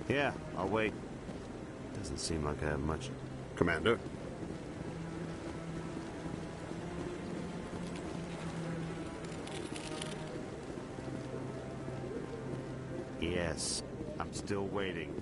Yeah, I'll wait. Doesn't seem like I have much. Commander? Yes, I'm still waiting.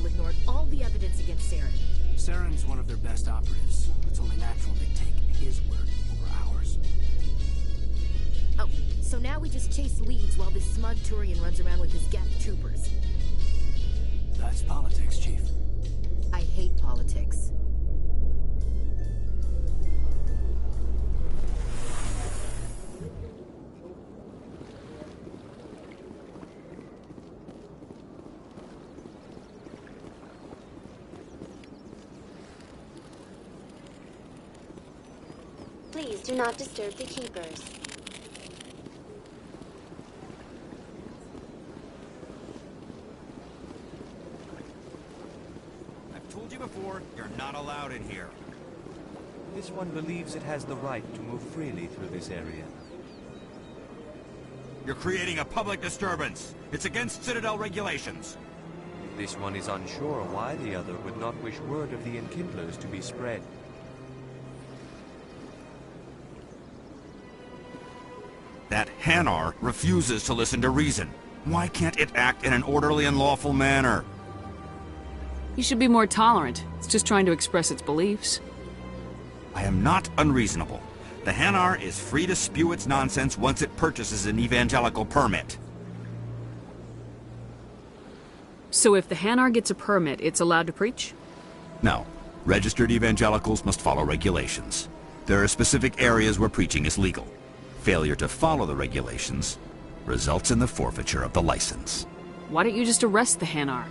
Ignored all the evidence against Saren. Saren's one of their best operatives. It's only natural they take his word over ours. Oh, so now we just chase leads while this smug Turian runs around with his Geth troopers. That's politics, Chief. I hate politics. Please do not disturb the keepers. I've told you before, you're not allowed in here. This one believes it has the right to move freely through this area. You're creating a public disturbance. It's against Citadel regulations. This one is unsure why the other would not wish word of the Enkindlers to be spread. That Hanar refuses to listen to reason. Why can't it act in an orderly and lawful manner? You should be more tolerant. It's just trying to express its beliefs. I am not unreasonable. The Hanar is free to spew its nonsense once it purchases an evangelical permit. So if the Hanar gets a permit, it's allowed to preach? No. Registered evangelicals must follow regulations. There are specific areas where preaching is legal. Failure to follow the regulations results in the forfeiture of the license. Why don't you just arrest the Hanar?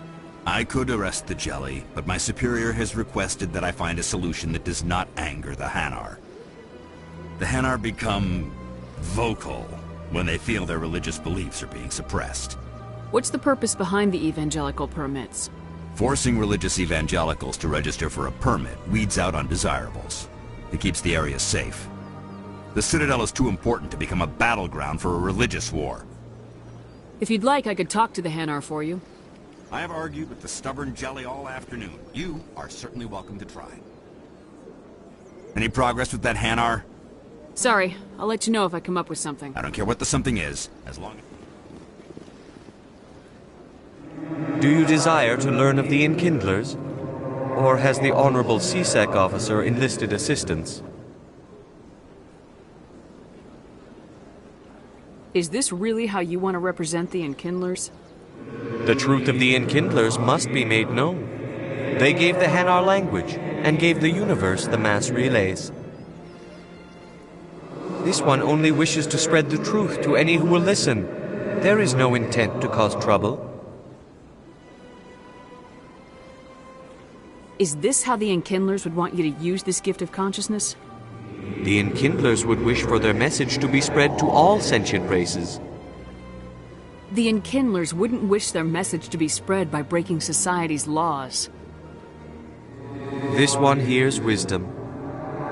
I could arrest the jelly, but my superior has requested that I find a solution that does not anger the Hanar. The Hanar become vocal when they feel their religious beliefs are being suppressed. What's the purpose behind the evangelical permits? Forcing religious evangelicals to register for a permit weeds out undesirables. It keeps the area safe. The Citadel is too important to become a battleground for a religious war. If you'd like, I could talk to the Hanar for you. I have argued with the stubborn jelly all afternoon. You are certainly welcome to try. Any progress with that Hanar? Sorry, I'll let you know if I come up with something. I don't care what the something is, as long as... Do you desire to learn of the Enkindlers? Or has the Honorable CSEC officer enlisted assistance? Is this really how you want to represent the Enkindlers? The truth of the Enkindlers must be made known. They gave the Hanar language, and gave the universe the mass relays. This one only wishes to spread the truth to any who will listen. There is no intent to cause trouble. Is this how the Enkindlers would want you to use this gift of consciousness? The Enkindlers would wish for their message to be spread to all sentient races. The Enkindlers wouldn't wish their message to be spread by breaking society's laws. This one hears wisdom.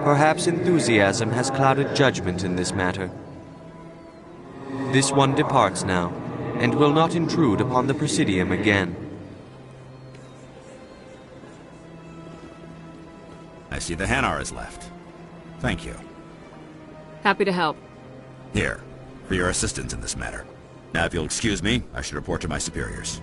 Perhaps enthusiasm has clouded judgment in this matter. This one departs now, and will not intrude upon the Presidium again. I see the Hanar is left. Thank you. Happy to help. Here, for your assistance in this matter. Now, if you'll excuse me, I should report to my superiors.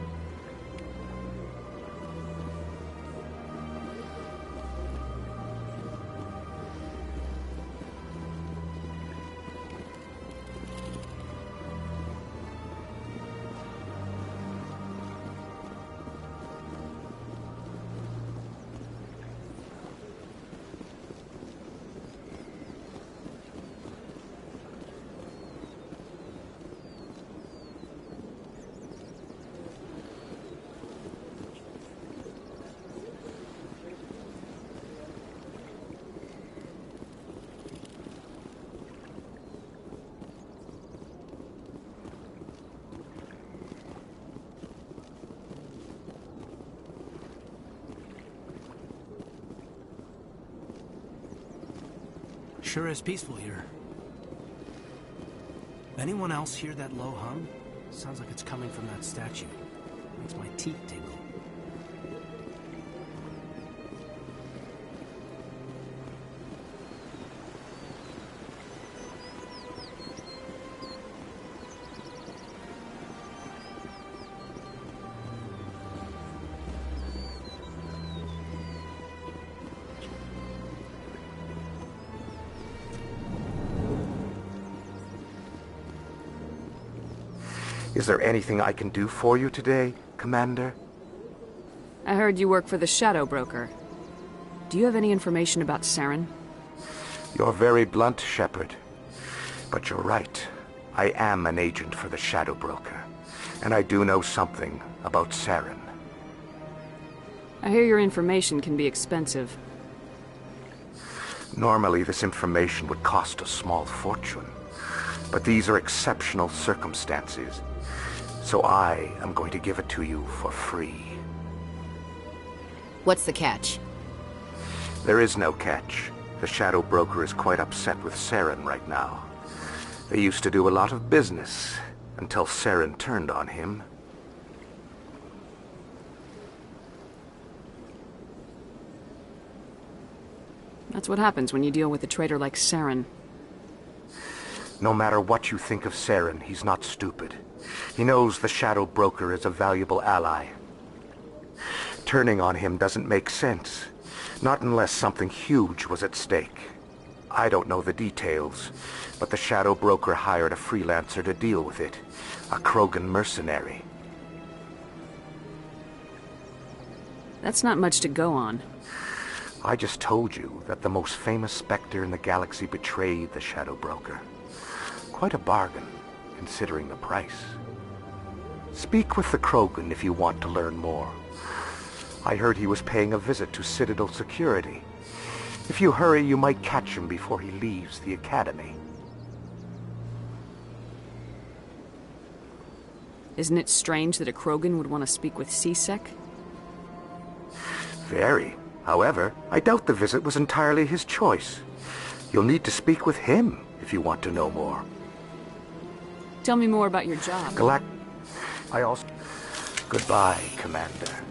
Sure is peaceful here. Anyone else hear that low hum? Sounds like it's coming from that statue. Makes my teeth tingle. Is there anything I can do for you today, Commander? I heard you work for the Shadow Broker. Do you have any information about Saren? You're very blunt, Shepard. But you're right. I am an agent for the Shadow Broker. And I do know something about Saren. I hear your information can be expensive. Normally, this information would cost a small fortune. But these are exceptional circumstances. So I am going to give it to you for free. What's the catch? There is no catch. The Shadow Broker is quite upset with Saren right now. They used to do a lot of business, until Saren turned on him. That's what happens when you deal with a traitor like Saren. No matter what you think of Saren, he's not stupid. He knows the Shadow Broker is a valuable ally. Turning on him doesn't make sense. Not unless something huge was at stake. I don't know the details, but the Shadow Broker hired a freelancer to deal with it. A Krogan mercenary. That's not much to go on. I just told you that the most famous Spectre in the galaxy betrayed the Shadow Broker. Quite a bargain, considering the price. Speak with the Krogan if you want to learn more. I heard he was paying a visit to Citadel security. If you hurry, you might catch him before he leaves the Academy. Isn't it strange that a Krogan would want to speak with C-Sec? Very. However, I doubt the visit was entirely his choice. You'll need to speak with him if you want to know more. Tell me more about your job. I also... Goodbye, Commander.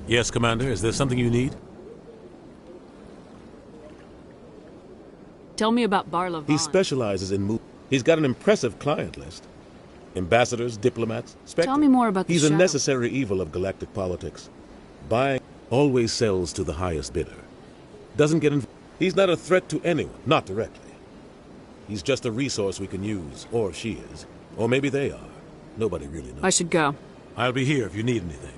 Yes, Commander. Is there something you need? Tell me about Barlow Vaughn. He specializes in He's got an impressive client list. Ambassadors, diplomats, Spectre. Tell me more about the He's Shadow. a necessary evil of galactic politics. Buying always sells to the highest bidder. Doesn't get He's not a threat to anyone, not directly. He's just a resource we can use, or she is. Or maybe they are. Nobody really knows. I should go. I'll be here if you need anything.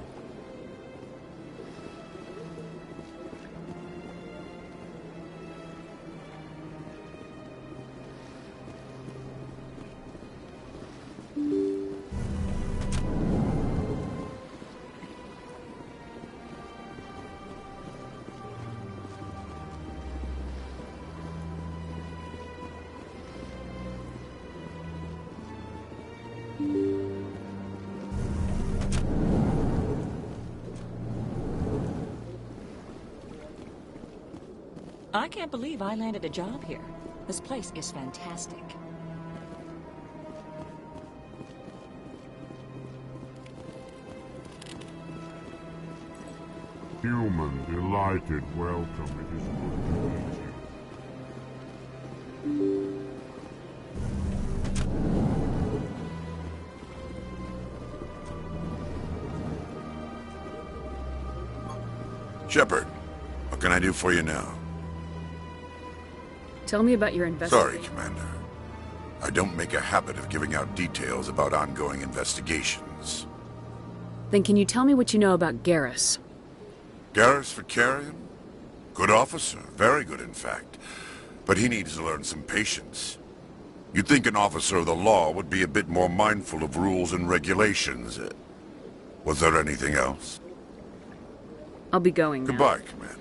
I can't believe I landed a job here. This place is fantastic. Human, delighted welcome. It is good to meet you. Shepard, what can I do for you now? Tell me about your investigation. Sorry, Commander. I don't make a habit of giving out details about ongoing investigations. Then can you tell me what you know about Garrus? Garrus for Carrion? Good officer. Very good, in fact. But he needs to learn some patience. You'd think an officer of the law would be a bit more mindful of rules and regulations. Was there anything else? I'll be going now. Goodbye, Commander.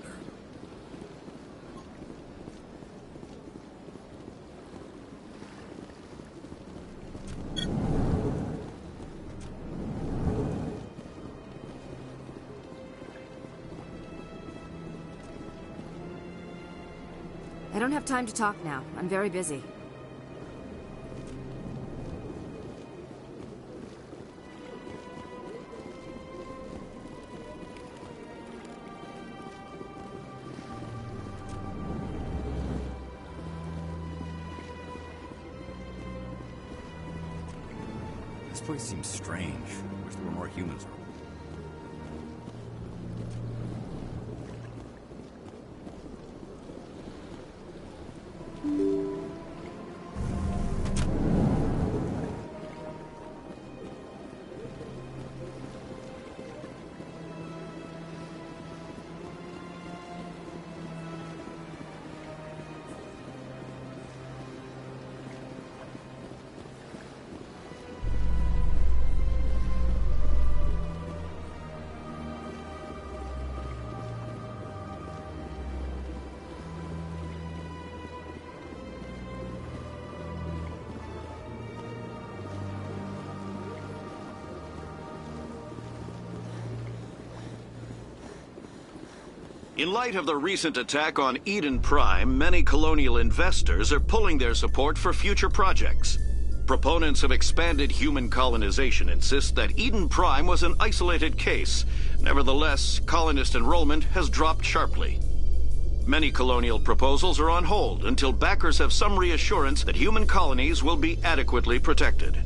I don't have time to talk now. I'm very busy. This place seems strange. Wish there were more humans around. In light of the recent attack on Eden Prime, many colonial investors are pulling their support for future projects. Proponents of expanded human colonization insist that Eden Prime was an isolated case. Nevertheless, colonist enrollment has dropped sharply. Many colonial proposals are on hold until backers have some reassurance that human colonies will be adequately protected.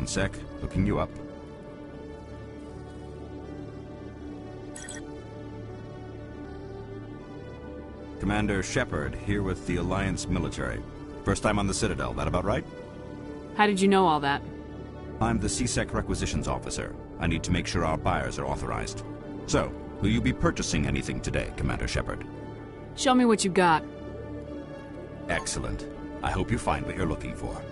One sec, hooking you up. Commander Shepard, here with the Alliance military. First time on the Citadel, that about right? How did you know all that? I'm the CSEC requisitions officer. I need to make sure our buyers are authorized. So, will you be purchasing anything today, Commander Shepard? Show me what you got. Excellent. I hope you find what you're looking for.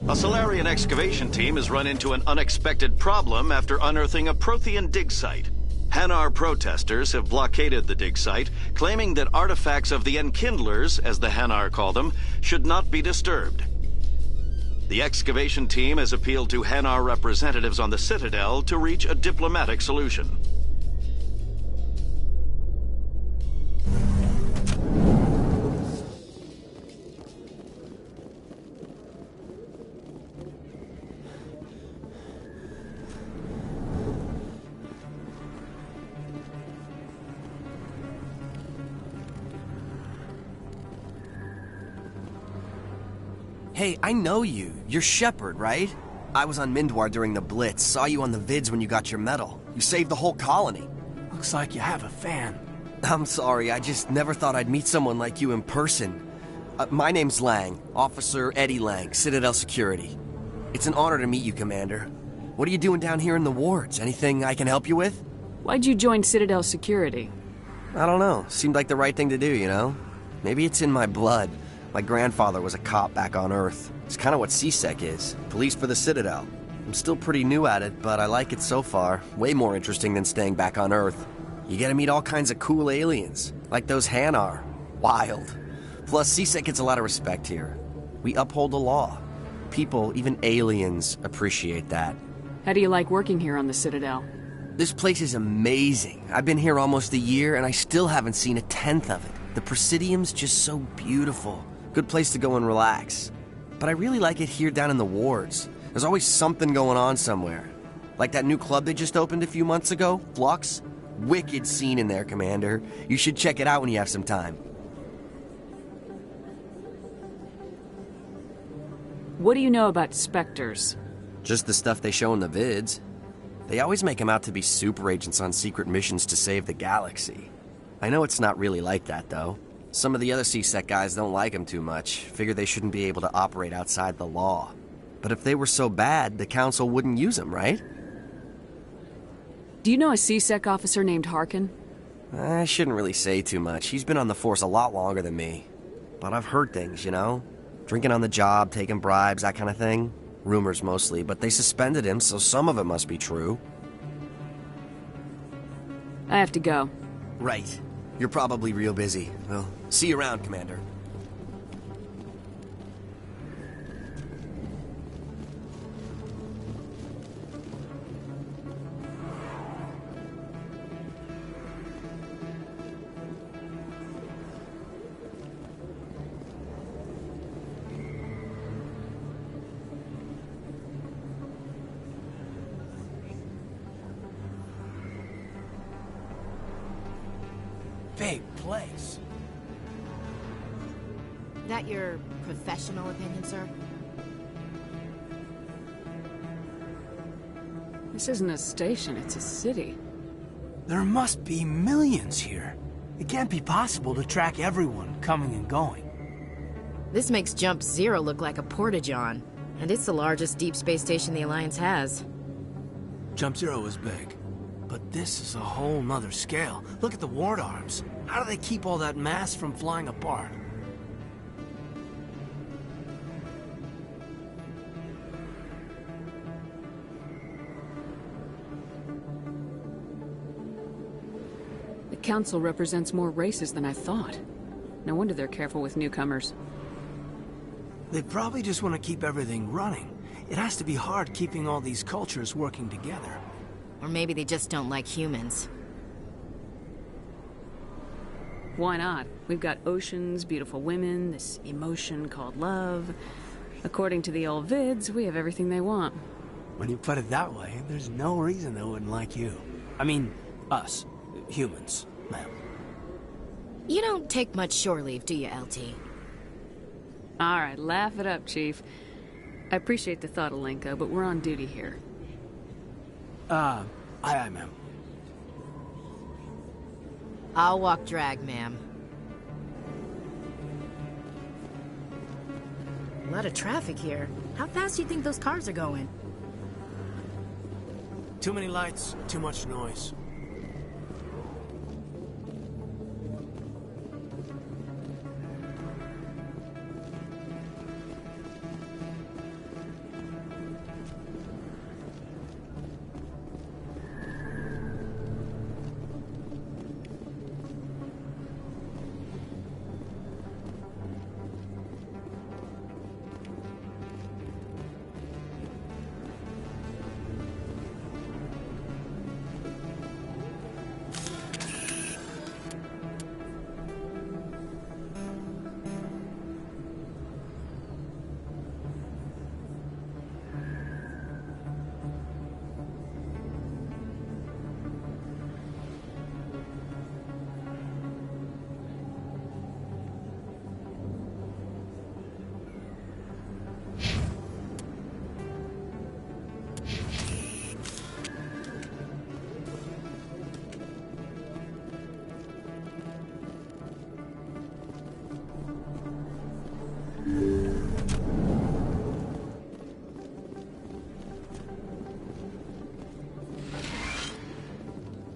A Solarian excavation team has run into an unexpected problem after unearthing a Prothean dig site. Hanar protesters have blockaded the dig site, claiming that artifacts of the Enkindlers, as the Hanar call them, should not be disturbed. The excavation team has appealed to Hanar representatives on the Citadel to reach a diplomatic solution. Hey, I know you. You're Shepard, right? I was on Mindwar during the Blitz. Saw you on the vids when you got your medal. You saved the whole colony. Looks like you have a fan. I'm sorry, I just never thought I'd meet someone like you in person. My name's Lang, Officer Eddie Lang, Citadel Security. It's an honor to meet you, Commander. What are you doing down here in the wards? Anything I can help you with? Why'd you join Citadel Security? I don't know. Seemed like the right thing to do, you know? Maybe it's in my blood. My grandfather was a cop back on Earth. It's kind of what CSEC is. Police for the Citadel. I'm still pretty new at it, but I like it so far. Way more interesting than staying back on Earth. You get to meet all kinds of cool aliens, like those Hanar. Wild. Plus, CSEC gets a lot of respect here. We uphold the law. People, even aliens, appreciate that. How do you like working here on the Citadel? This place is amazing. I've been here almost a year, and I still haven't seen a tenth of it. The Presidium's just so beautiful. Good place to go and relax. But I really like it here down in the wards. There's always something going on somewhere. Like that new club they just opened a few months ago, Flux. Wicked scene in there, Commander. You should check it out when you have some time. What do you know about Spectres? Just the stuff they show in the vids. They always make them out to be super agents on secret missions to save the galaxy. I know it's not really like that, though. Some of the other CSEC guys don't like them too much, figure they shouldn't be able to operate outside the law. But if they were so bad, the Council wouldn't use them, right? Do you know a CSEC officer named Harkin? I shouldn't really say too much. He's been on the force a lot longer than me. But I've heard things, you know? Drinking on the job, taking bribes, that kind of thing. Rumors mostly, but they suspended him, so some of it must be true. I have to go. Right. You're probably real busy. Well, see you around, Commander. Big place. That your professional opinion, sir? This isn't a station, it's a city. There must be millions here. It can't be possible to track everyone coming and going. This makes Jump Zero look like a porta-john, and it's the largest deep space station the Alliance has. Jump Zero is big. but this is a whole nother scale. Look at the ward arms. How do they keep all that mass from flying apart? The Council represents more races than I thought. No wonder they're careful with newcomers. They probably just want to keep everything running. It has to be hard keeping all these cultures working together. Or maybe they just don't like humans. Why not? We've got oceans, beautiful women, this emotion called love. According to the old vids, we have everything they want. When you put it that way, there's no reason they wouldn't like you. I mean, us. Humans, ma'am. You don't take much shore leave, do you, LT? Alright, laugh it up, Chief. I appreciate the thought, Alenko, but we're on duty here. Aye, ma'am. I'll walk drag, ma'am. A lot of traffic here. How fast do you think those cars are going? Too many lights, too much noise.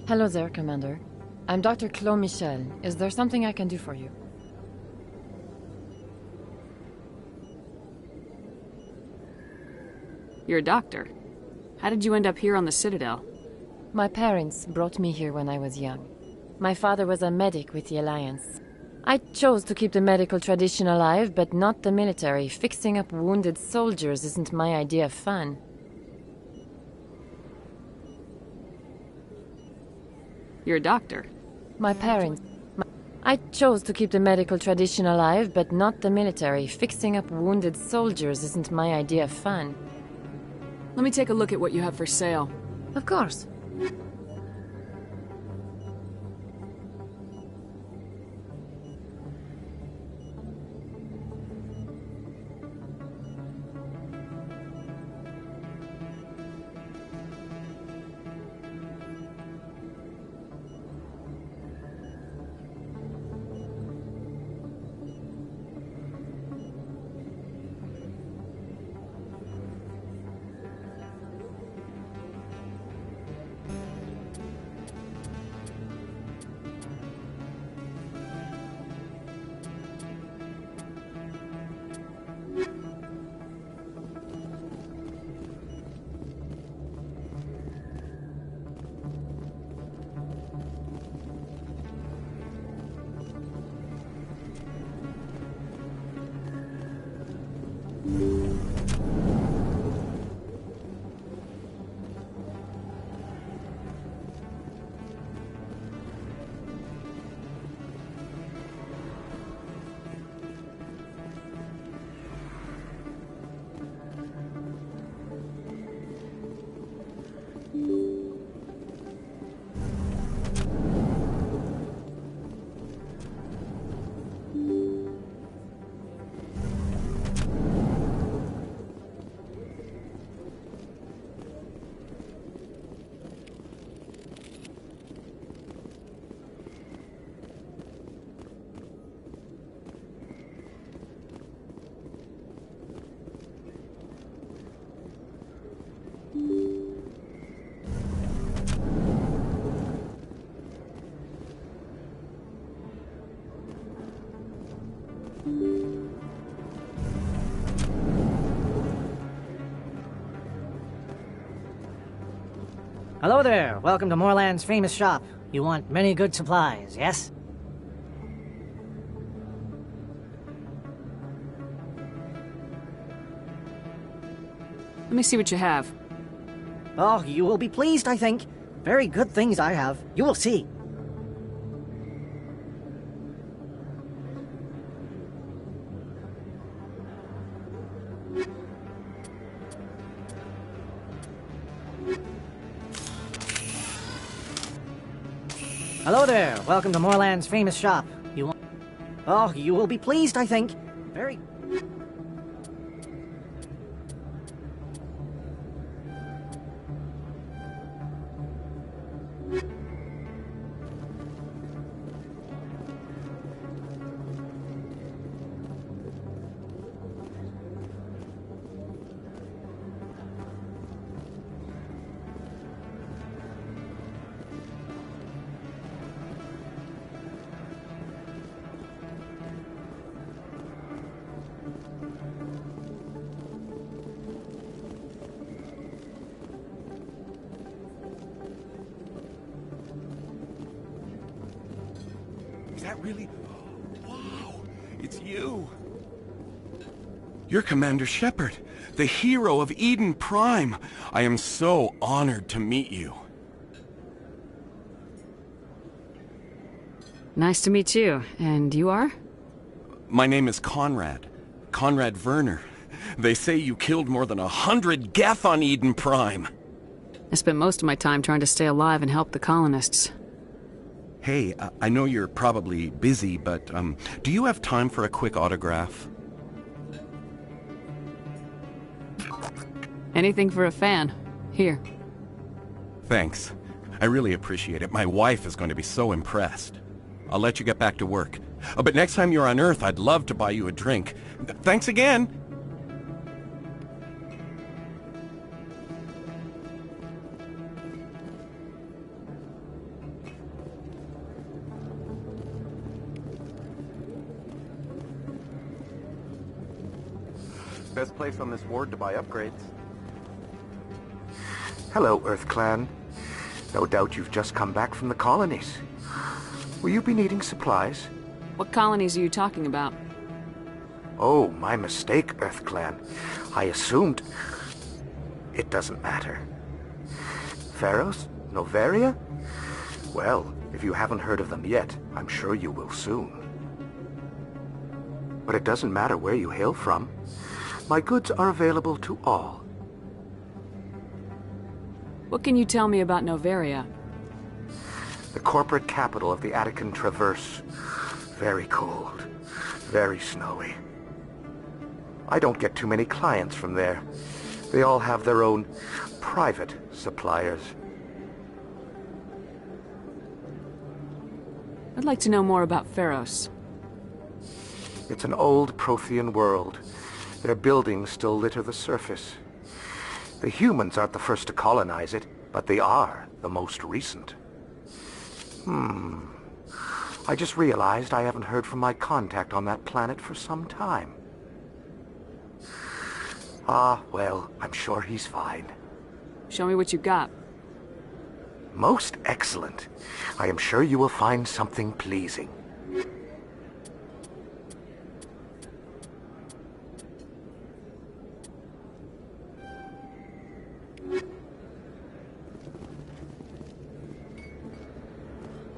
Hello there, Commander. I'm Dr. Claude Michel. Is there something I can do for you? You're a doctor. How did you end up here on the Citadel? My parents brought me here when I was young. My father was a medic with the Alliance. I chose to keep the medical tradition alive, but not the military. Fixing up wounded soldiers isn't my idea of fun. You're a doctor. My parents... I chose to keep the medical tradition alive, but not the military. Fixing up wounded soldiers isn't my idea of fun. Let me take a look at what you have for sale. Of course. Hello there. Welcome to Moorland's famous shop. You want many good supplies, yes? Let me see what you have. Oh, you will be pleased, I think. Very good things I have. You will see. Hello there. Welcome to Moorland's famous shop. You want... Oh, you will be pleased, I think. Very... Is that really... Wow! It's you! You're Commander Shepard, the hero of Eden Prime. I am so honored to meet you. Nice to meet you. And you are? My name is Conrad. Conrad Werner. They say you killed more than 100 Geth on Eden Prime. I spent most of my time trying to stay alive and help the colonists. Hey, I know you're probably busy, but do you have time for a quick autograph? Anything for a fan. Here. Thanks. I really appreciate it. My wife is going to be so impressed. I'll let you get back to work. But next time you're on Earth, I'd love to buy you a drink. Thanks again! Best place on this ward to buy upgrades. Hello, Earth Clan. No doubt you've just come back from the colonies. Will you be needing supplies? What colonies are you talking about? Oh, my mistake, Earth Clan. I assumed... It doesn't matter. Pharos? Noveria? Well, if you haven't heard of them yet, I'm sure you will soon. But it doesn't matter where you hail from. My goods are available to all. What can you tell me about Noveria? The corporate capital of the Attican Traverse. Very cold. Very snowy. I don't get too many clients from there. They all have their own private suppliers. I'd like to know more about Pharos. It's an old Prothean world. Their buildings still litter the surface. The humans aren't the first to colonize it, but they are the most recent. I just realized I haven't heard from my contact on that planet for some time. Ah, well, I'm sure he's fine. Show me what you got. Most excellent. I am sure you will find something pleasing.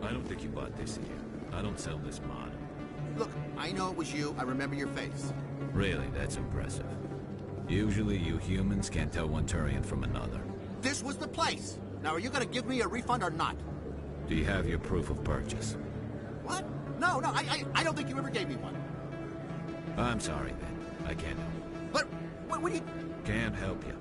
I don't think you bought this here. I don't sell this mod. Look, I know it was you. I remember your face. Really, that's impressive. Usually you humans can't tell one Turian from another. This was the place. Now, are you gonna give me a refund or not? Do you have your proof of purchase? What? No, I don't think you ever gave me one. I'm sorry, then. I can't help you. But, what do you... Can't help you.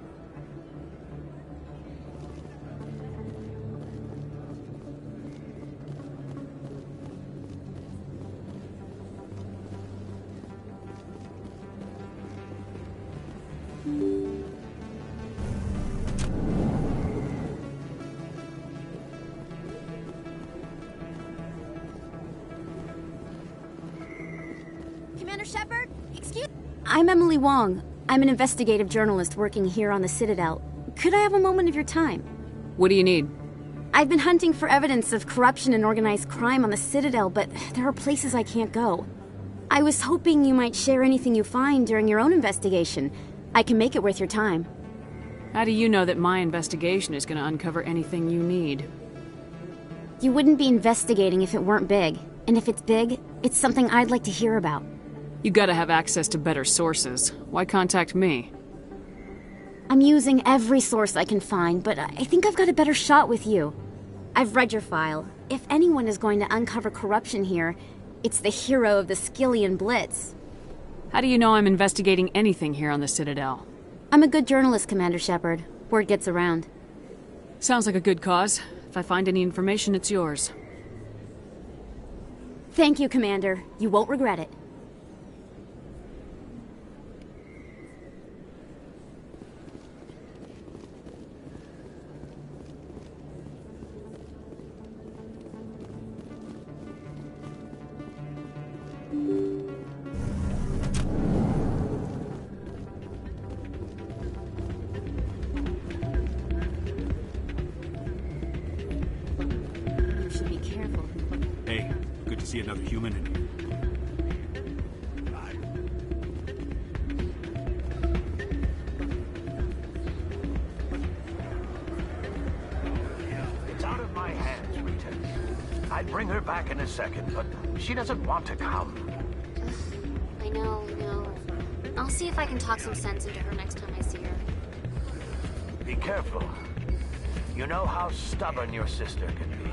Commander Shepard? Excuse... I'm Emily Wong. I'm an investigative journalist working here on the Citadel. Could I have a moment of your time? What do you need? I've been hunting for evidence of corruption and organized crime on the Citadel, but there are places I can't go. I was hoping you might share anything you find during your own investigation. I can make it worth your time. How do you know that my investigation is going to uncover anything you need? You wouldn't be investigating if it weren't big. And if it's big, it's something I'd like to hear about. You gotta have access to better sources. Why contact me? I'm using every source I can find, but I think I've got a better shot with you. I've read your file. If anyone is going to uncover corruption here, it's the hero of the Skillian Blitz. How do you know I'm investigating anything here on the Citadel? I'm a good journalist, Commander Shepard. Word gets around. Sounds like a good cause. If I find any information, it's yours. Thank you, Commander. You won't regret it. See another human in here. It's out of my hands, Rita. I'd bring her back in a second, but she doesn't want to come. I know. I'll see if I can talk some sense into her next time I see her. Be careful. You know how stubborn your sister can be.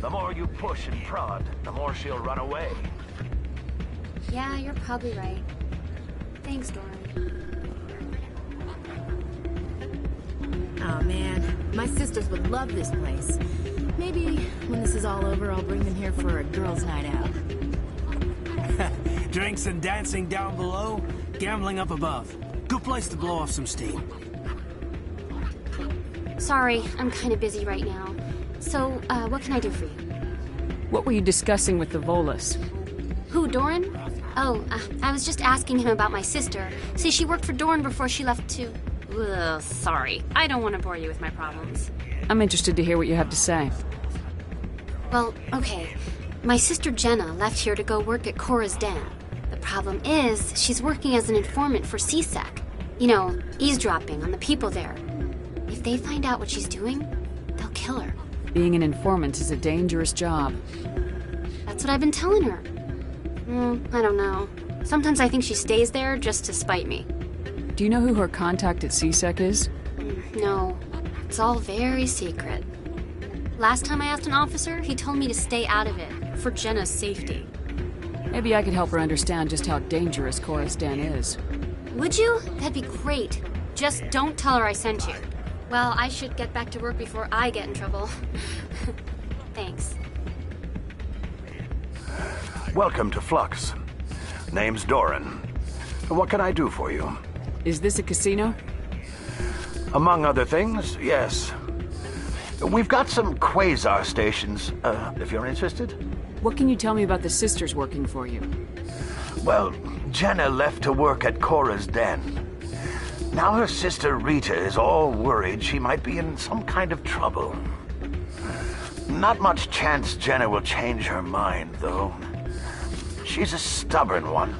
The more you push and prod, the more she'll run away. Yeah, you're probably right. Thanks, Doran. Oh man, my sisters would love this place. Maybe when this is all over, I'll bring them here for a girls' night out. Drinks and dancing down below, gambling up above. Good place to blow off some steam. Sorry, I'm kind of busy right now. So, what can I do for you? What were you discussing with the Volus? Who, Doran? Oh, I was just asking him about my sister. See, she worked for Doran before she left to... Ugh, sorry. I don't want to bore you with my problems. I'm interested to hear what you have to say. Well, okay. My sister Jenna left here to go work at Cora's Den. The problem is, she's working as an informant for CSEC. You know, eavesdropping on the people there. If they find out what she's doing, they'll kill her. Being an informant is a dangerous job. That's what I've been telling her. I don't know. Sometimes I think she stays there just to spite me. Do you know who her contact at CSEC is? No. It's all very secret. Last time I asked an officer, he told me to stay out of it, for Jenna's safety. Maybe I could help her understand just how dangerous Cora's Den is. Would you? That'd be great. Just don't tell her I sent you. Well, I should get back to work before I get in trouble. Thanks. Welcome to Flux. Name's Doran. What can I do for you? Is this a casino? Among other things, yes. We've got some quasar stations, if you're interested. What can you tell me about the sisters working for you? Well, Jenna left to work at Cora's Den. Now her sister Rita is all worried she might be in some kind of trouble. Not much chance Jenna will change her mind, though. She's a stubborn one.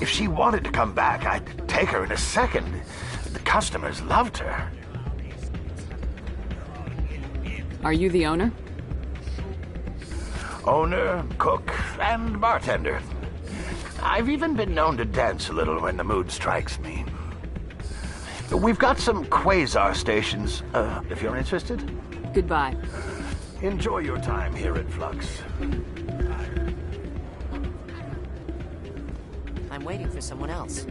If she wanted to come back, I'd take her in a second. The customers loved her. Are you the owner? Owner, cook, and bartender. I've even been known to dance a little when the mood strikes me. We've got some quasar stations, if you're interested. Goodbye. Enjoy your time here at Flux. I'm waiting for someone else.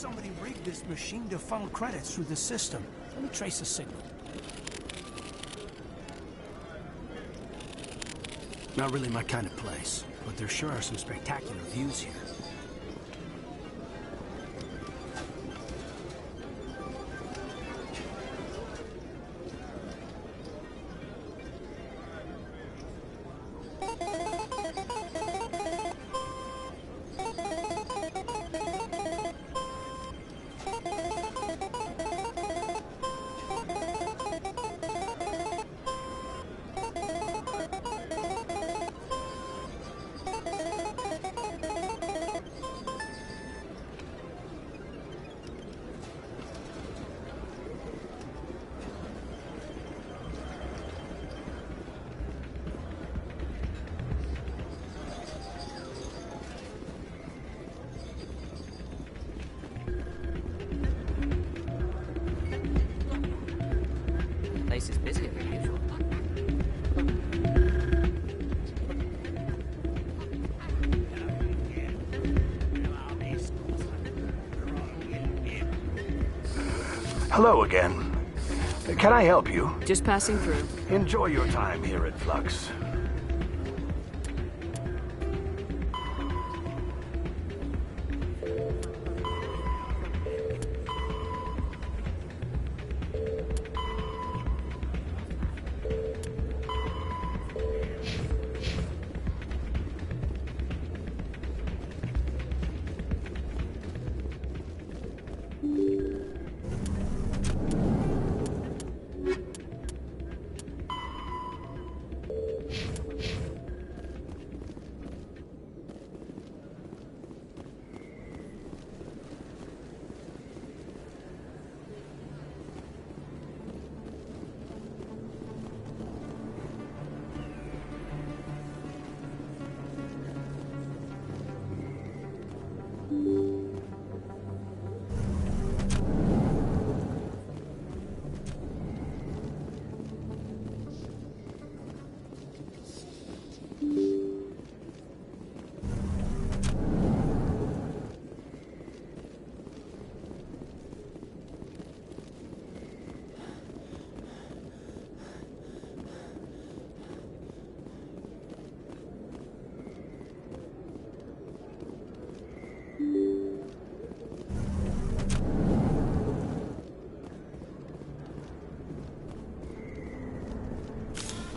somebody rigged this machine to funnel credits through the system. Let me trace the signal. Not really my kind of place, but there sure are some spectacular views here. Is busier than usual. Hello again. Can I help you? Just passing through. Enjoy your time here at Flux.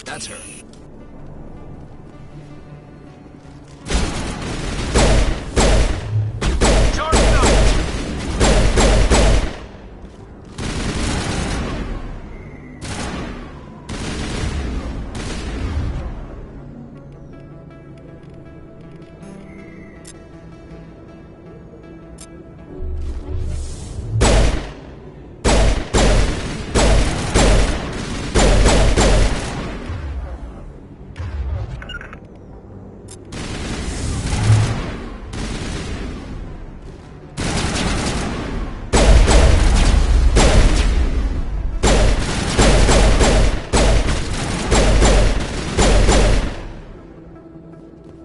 That's her.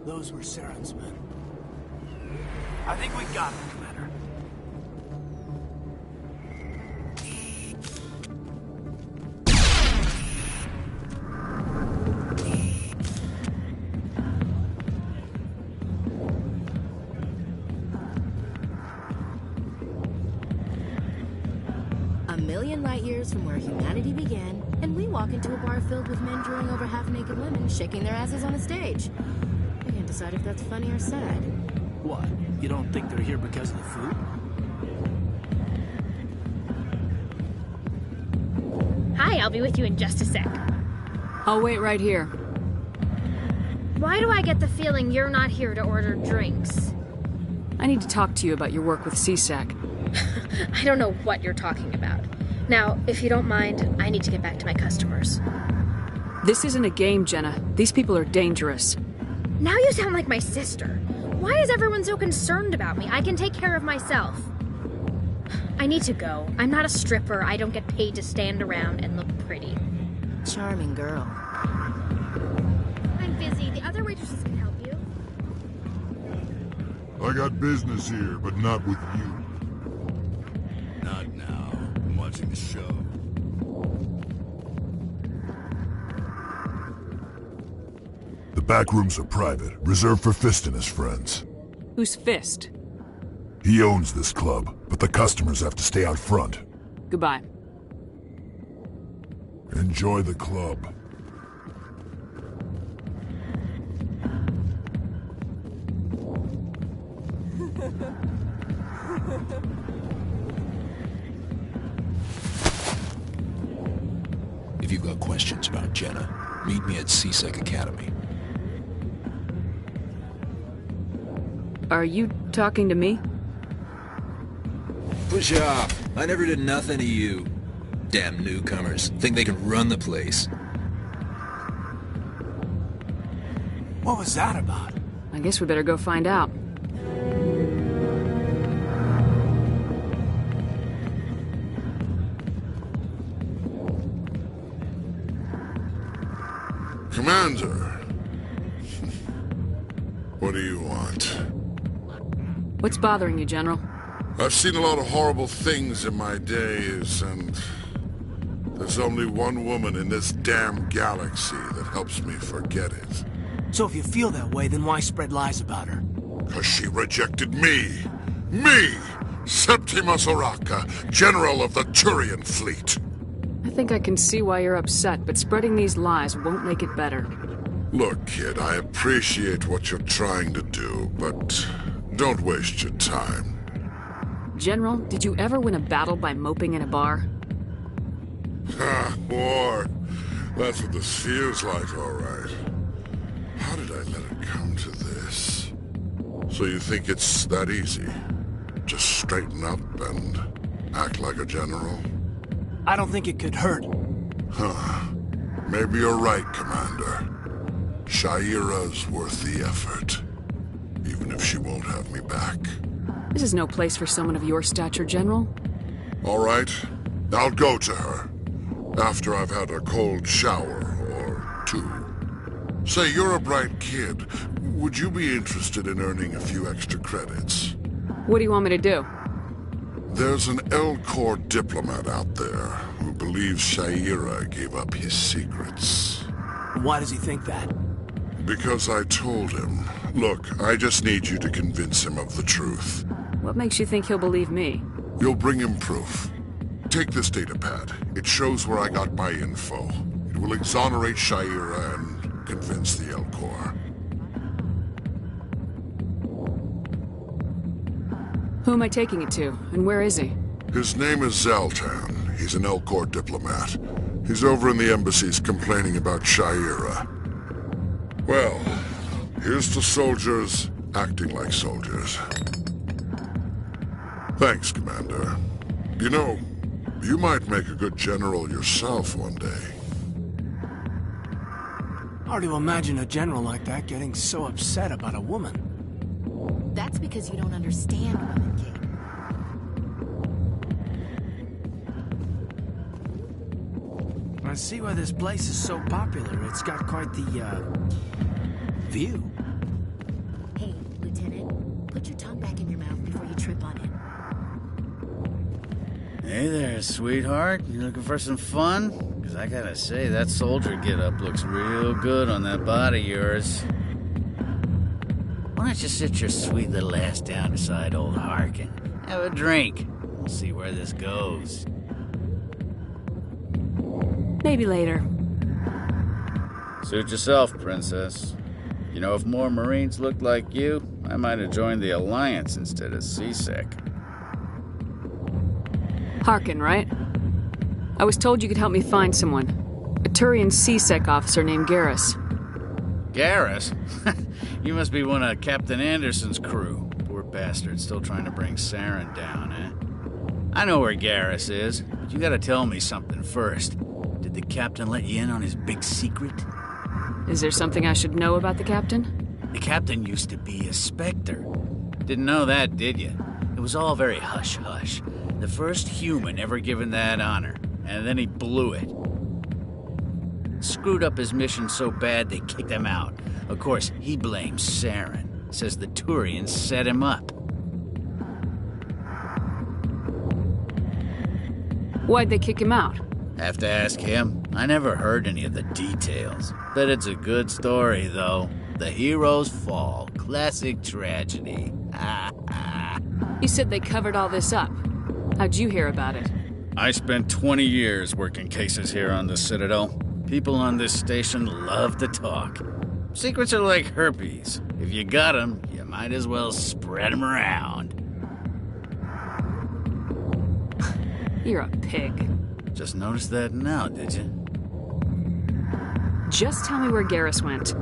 Those were Saren's men. I think we got him, Commander. A million light years from where humanity began, and we walk into a bar filled with men drooling over half-naked women shaking their asses on a stage. I can't decide if that's funny or sad. What? You don't think they're here because of the food? Hi, I'll be with you in just a sec. I'll wait right here. Why do I get the feeling you're not here to order drinks? I need to talk to you about your work with CSAC. I don't know what you're talking about. Now, if you don't mind, I need to get back to my customers. This isn't a game, Jenna. These people are dangerous. Now you sound like my sister. Why is everyone so concerned about me? I can take care of myself. I need to go. I'm not a stripper. I don't get paid to stand around and look pretty. Charming girl. I'm busy. The other waitresses can help you. I got business here, but not with you. Nothing to show. The back rooms are private, reserved for Fist and his friends. Who's Fist? He owns this club, but the customers have to stay out front. Goodbye. Enjoy the club. If you've got questions about Jenna, meet me at CSEC Academy. Are you talking to me? Push off. I never did nothing to you. Damn newcomers. Think they can run the place. What was that about? I guess we better go find out. Commander. What do you want? What's bothering you, General? I've seen a lot of horrible things in my days, and there's only one woman in this damn galaxy that helps me forget it. So if you feel that way, then why spread lies about her? 'Cause she rejected me! Me! Septimus Oraka, General of the Turian Fleet! I think I can see why you're upset, but spreading these lies won't make it better. Look, kid, I appreciate what you're trying to do, but don't waste your time. General, did you ever win a battle by moping in a bar? Ha, war. That's what this feels like, all right. How did I let it come to this? So you think it's that easy? Just straighten up and act like a general? I don't think it could hurt. Huh. Maybe you're right, Commander. Shaira's worth the effort. Even if she won't have me back. This is no place for someone of your stature, General. All right. I'll go to her. After I've had a cold shower or two. Say, you're a bright kid. Would you be interested in earning a few extra credits? What do you want me to do? There's an L-Corps diplomat out there who believes Shaira gave up his secrets. Why does he think that? Because I told him. Look, I just need you to convince him of the truth. What makes you think he'll believe me? You'll bring him proof. Take this datapad. It shows where I got my info. It will exonerate Shaira and convince the L-Corps. Who am I taking it to, and where is he? His name is Zaltan. He's an L-Corps diplomat. He's over in the embassies complaining about Shaira. Well, here's to soldiers acting like soldiers. Thanks, Commander. You know, you might make a good general yourself one day. Hard to imagine a general like that getting so upset about a woman. That's because you don't understand women, Kate. I see why this place is so popular. It's got quite the, view. Hey, Lieutenant, put your tongue back in your mouth before you trip on it. Hey there, sweetheart. You looking for some fun? Because I gotta say, that soldier get-up looks real good on that body of yours. Why don't you sit your sweet little ass down beside old Harkin? Have a drink. We'll see where this goes. Maybe later. Suit yourself, Princess. You know, if more Marines looked like you, I might have joined the Alliance instead of CSEC. Harkin, right? I was told you could help me find someone. A Turian CSEC officer named Garrus. Garrus? You must be one of Captain Anderson's crew. Poor bastard, still trying to bring Saren down, eh? I know where Garrus is, but you gotta tell me something first. Did the captain let you in on his big secret? Is there something I should know about the captain? The captain used to be a Spectre. Didn't know that, did you? It was all very hush-hush. The first human ever given that honor, and then he blew it. Screwed up his mission so bad they kicked him out. Of course, he blames Saren. Says the Turians set him up. Why'd they kick him out? Have to ask him. I never heard any of the details. Bet it's a good story, though. The hero's fall. Classic tragedy. You said they covered all this up. How'd you hear about it? I spent 20 years working cases here on the Citadel. People on this station love to talk. Secrets are like herpes. If you got them, you might as well spread them around. You're a pig. Just noticed that now, did you? Just tell me where Garrus went.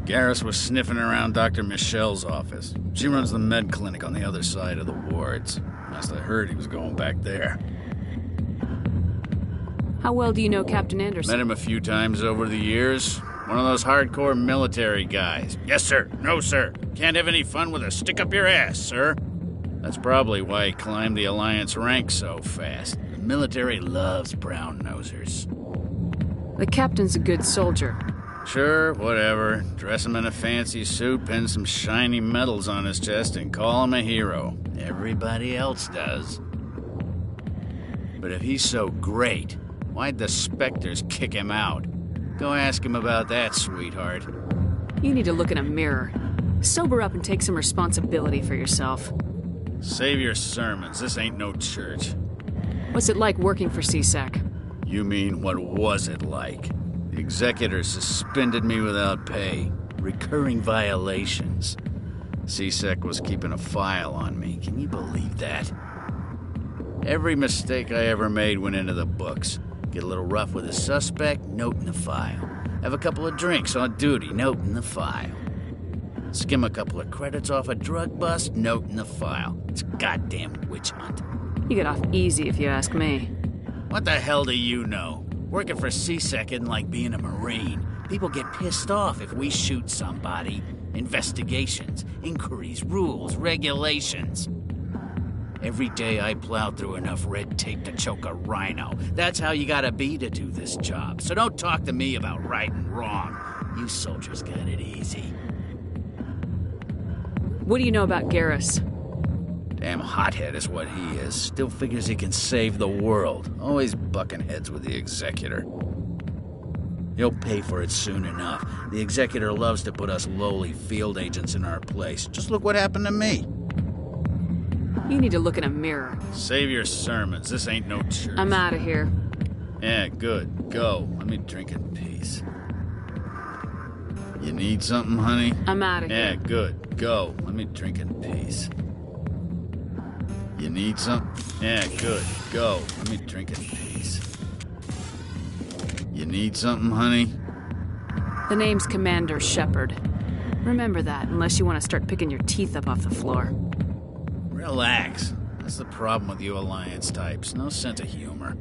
Garrus was sniffing around Dr. Michelle's office. She runs the med clinic on the other side of the wards. Last I heard, he was going back there. How well do you know Captain Anderson? Met him a few times over the years. One of those hardcore military guys. Yes, sir. No, sir. Can't have any fun with a stick up your ass, sir. That's probably why he climbed the Alliance ranks so fast. The military loves brown-nosers. The captain's a good soldier. Sure, whatever. Dress him in a fancy suit, pin some shiny medals on his chest, and call him a hero. Everybody else does. But if he's so great, why'd the Spectres kick him out? Go ask him about that, sweetheart. You need to look in a mirror. Sober up and take some responsibility for yourself. Save your sermons. This ain't no church. What's it like working for CSEC? You mean, what was it like? The executor suspended me without pay. Recurring violations. CSEC was keeping a file on me. Can you believe that? Every mistake I ever made went into the books. Get a little rough with a suspect, note in the file. Have a couple of drinks on duty, note in the file. Skim a couple of credits off a drug bust, note in the file. It's a goddamn witch hunt. You get off easy if you ask me. What the hell do you know? Working for CSEC isn't like being a Marine. People get pissed off if we shoot somebody. Investigations, inquiries, rules, regulations. Every day I plow through enough red tape to choke a rhino. That's how you gotta be to do this job. So don't talk to me about right and wrong. You soldiers got it easy. What do you know about Garrus? Damn hothead is what he is. Still figures he can save the world. Always bucking heads with the executor. He'll pay for it soon enough. The executor loves to put us lowly field agents in our place. Just look what happened to me. You need to look in a mirror. Save your sermons. This ain't no church. I'm out of here. Yeah, good. Go. Let me drink in peace. You need something, honey? I'm out of here. Yeah, good. Go. Let me drink in peace. You need something? Yeah, good. Go. Let me drink in peace. You need something, honey? The name's Commander Shepard. Remember that, unless you want to start picking your teeth up off the floor. Relax. That's the problem with you Alliance types. No sense of humor.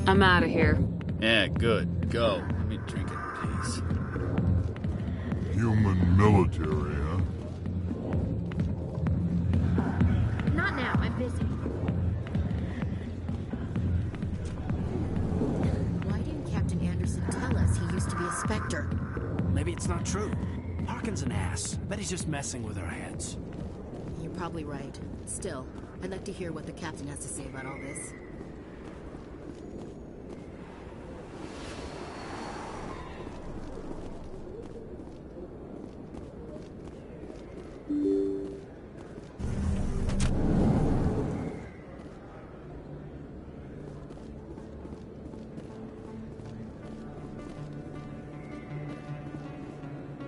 I'm out of here. Yeah, good. Go. Let me drink in peace. Human military, huh? Not now, I'm busy. Why didn't Captain Anderson tell us he used to be a Spectre? Maybe it's not true. Harkin's an ass. Bet he's just messing with our heads. You're probably right. Still, I'd like to hear what the captain has to say about all this.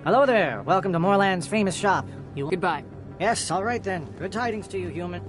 Hello there. Welcome to Moorland's famous shop. Goodbye. Yes, all right then. Good tidings to you, human.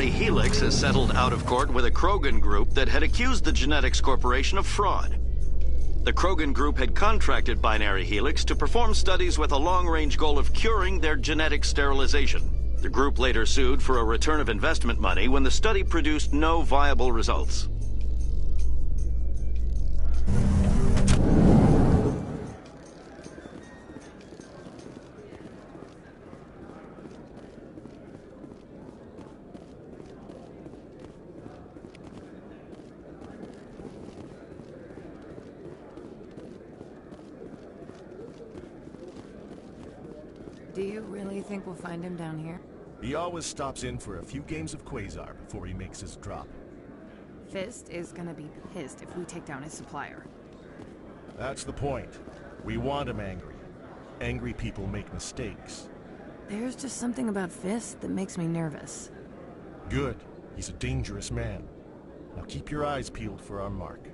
Binary Helix has settled out of court with a Krogan group that had accused the Genetics Corporation of fraud. The Krogan group had contracted Binary Helix to perform studies with a long-range goal of curing their genetic sterilization. The group later sued for a return of investment money when the study produced no viable results. Do you really think we'll find him down here? He always stops in for a few games of Quasar before he makes his drop. Fist is gonna be pissed if we take down his supplier. That's the point. We want him angry. Angry people make mistakes. There's just something about Fist that makes me nervous. Good. He's a dangerous man. Now keep your eyes peeled for our mark.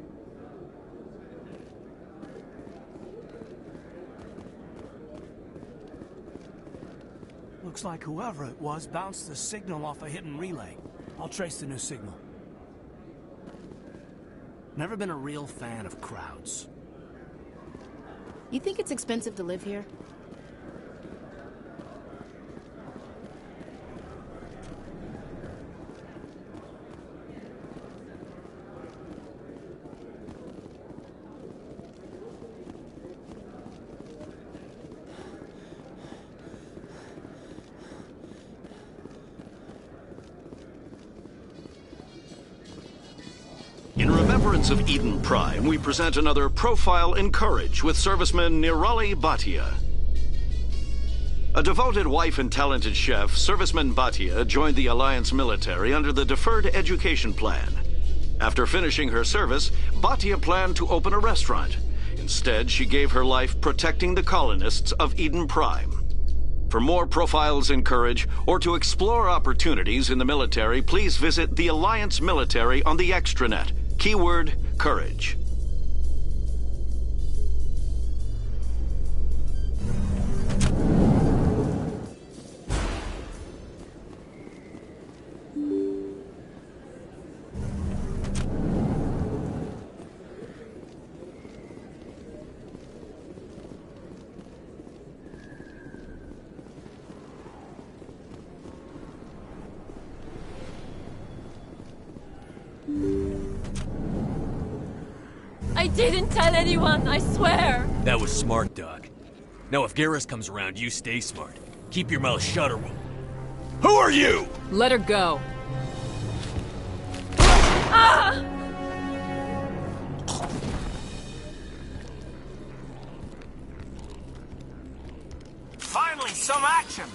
Looks like whoever it was bounced the signal off a hidden relay. I'll trace the new signal. Never been a real fan of crowds. You think it's expensive to live here? In remembrance of Eden Prime, we present another Profile in Courage with serviceman Nirali Bhatia. A devoted wife and talented chef, serviceman Bhatia joined the Alliance military under the Deferred Education Plan. After finishing her service, Bhatia planned to open a restaurant. Instead, she gave her life protecting the colonists of Eden Prime. For more Profiles in Courage, or to explore opportunities in the military, please visit the Alliance Military on the extranet. Keyword, Courage. I didn't tell anyone, I swear! That was smart, Doc. Now if Garrus comes around, you stay smart. Keep your mouth shut or we'll... Who are you?! Let her go. Ah! Finally, some action!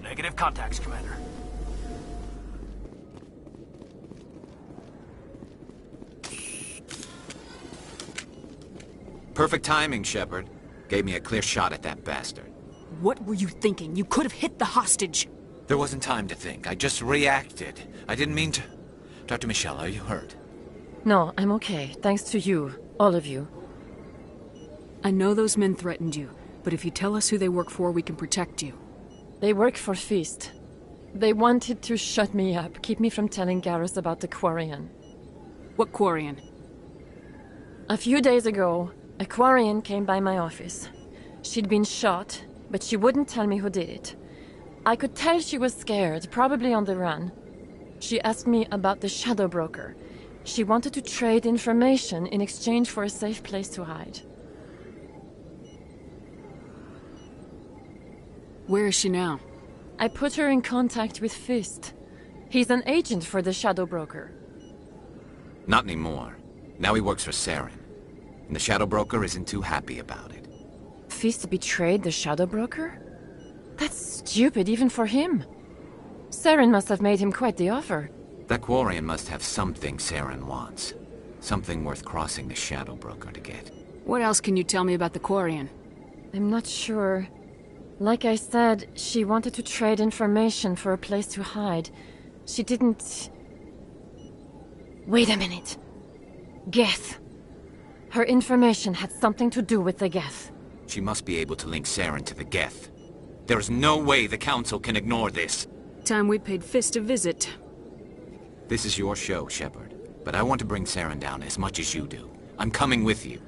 Negative contacts, Commander. Perfect timing, Shepard. Gave me a clear shot at that bastard. What were you thinking? You could have hit the hostage. There wasn't time to think. I just reacted. I didn't mean to... Dr. Michelle, are you hurt? No, I'm okay. Thanks to you. All of you. I know those men threatened you, but if you tell us who they work for, we can protect you. They work for Fist. They wanted to shut me up, keep me from telling Garrus about the Quarian. What Quarian? A few days ago, a Quarian came by my office. She'd been shot, but she wouldn't tell me who did it. I could tell she was scared, probably on the run. She asked me about the Shadow Broker. She wanted to trade information in exchange for a safe place to hide. Where is she now? I put her in contact with Fist. He's an agent for the Shadow Broker. Not anymore. Now he works for Saren. And the Shadow Broker isn't too happy about it. Fist betrayed the Shadow Broker? That's stupid even for him. Saren must have made him quite the offer. That Quarian must have something Saren wants. Something worth crossing the Shadow Broker to get. What else can you tell me about the Quarian? I'm not sure. Like I said, she wanted to trade information for a place to hide. She didn't... Wait a minute. Geth. Her information had something to do with the Geth. She must be able to link Saren to the Geth. There is no way the Council can ignore this. Time we paid Fist a visit. This is your show, Shepard. But I want to bring Saren down as much as you do. I'm coming with you.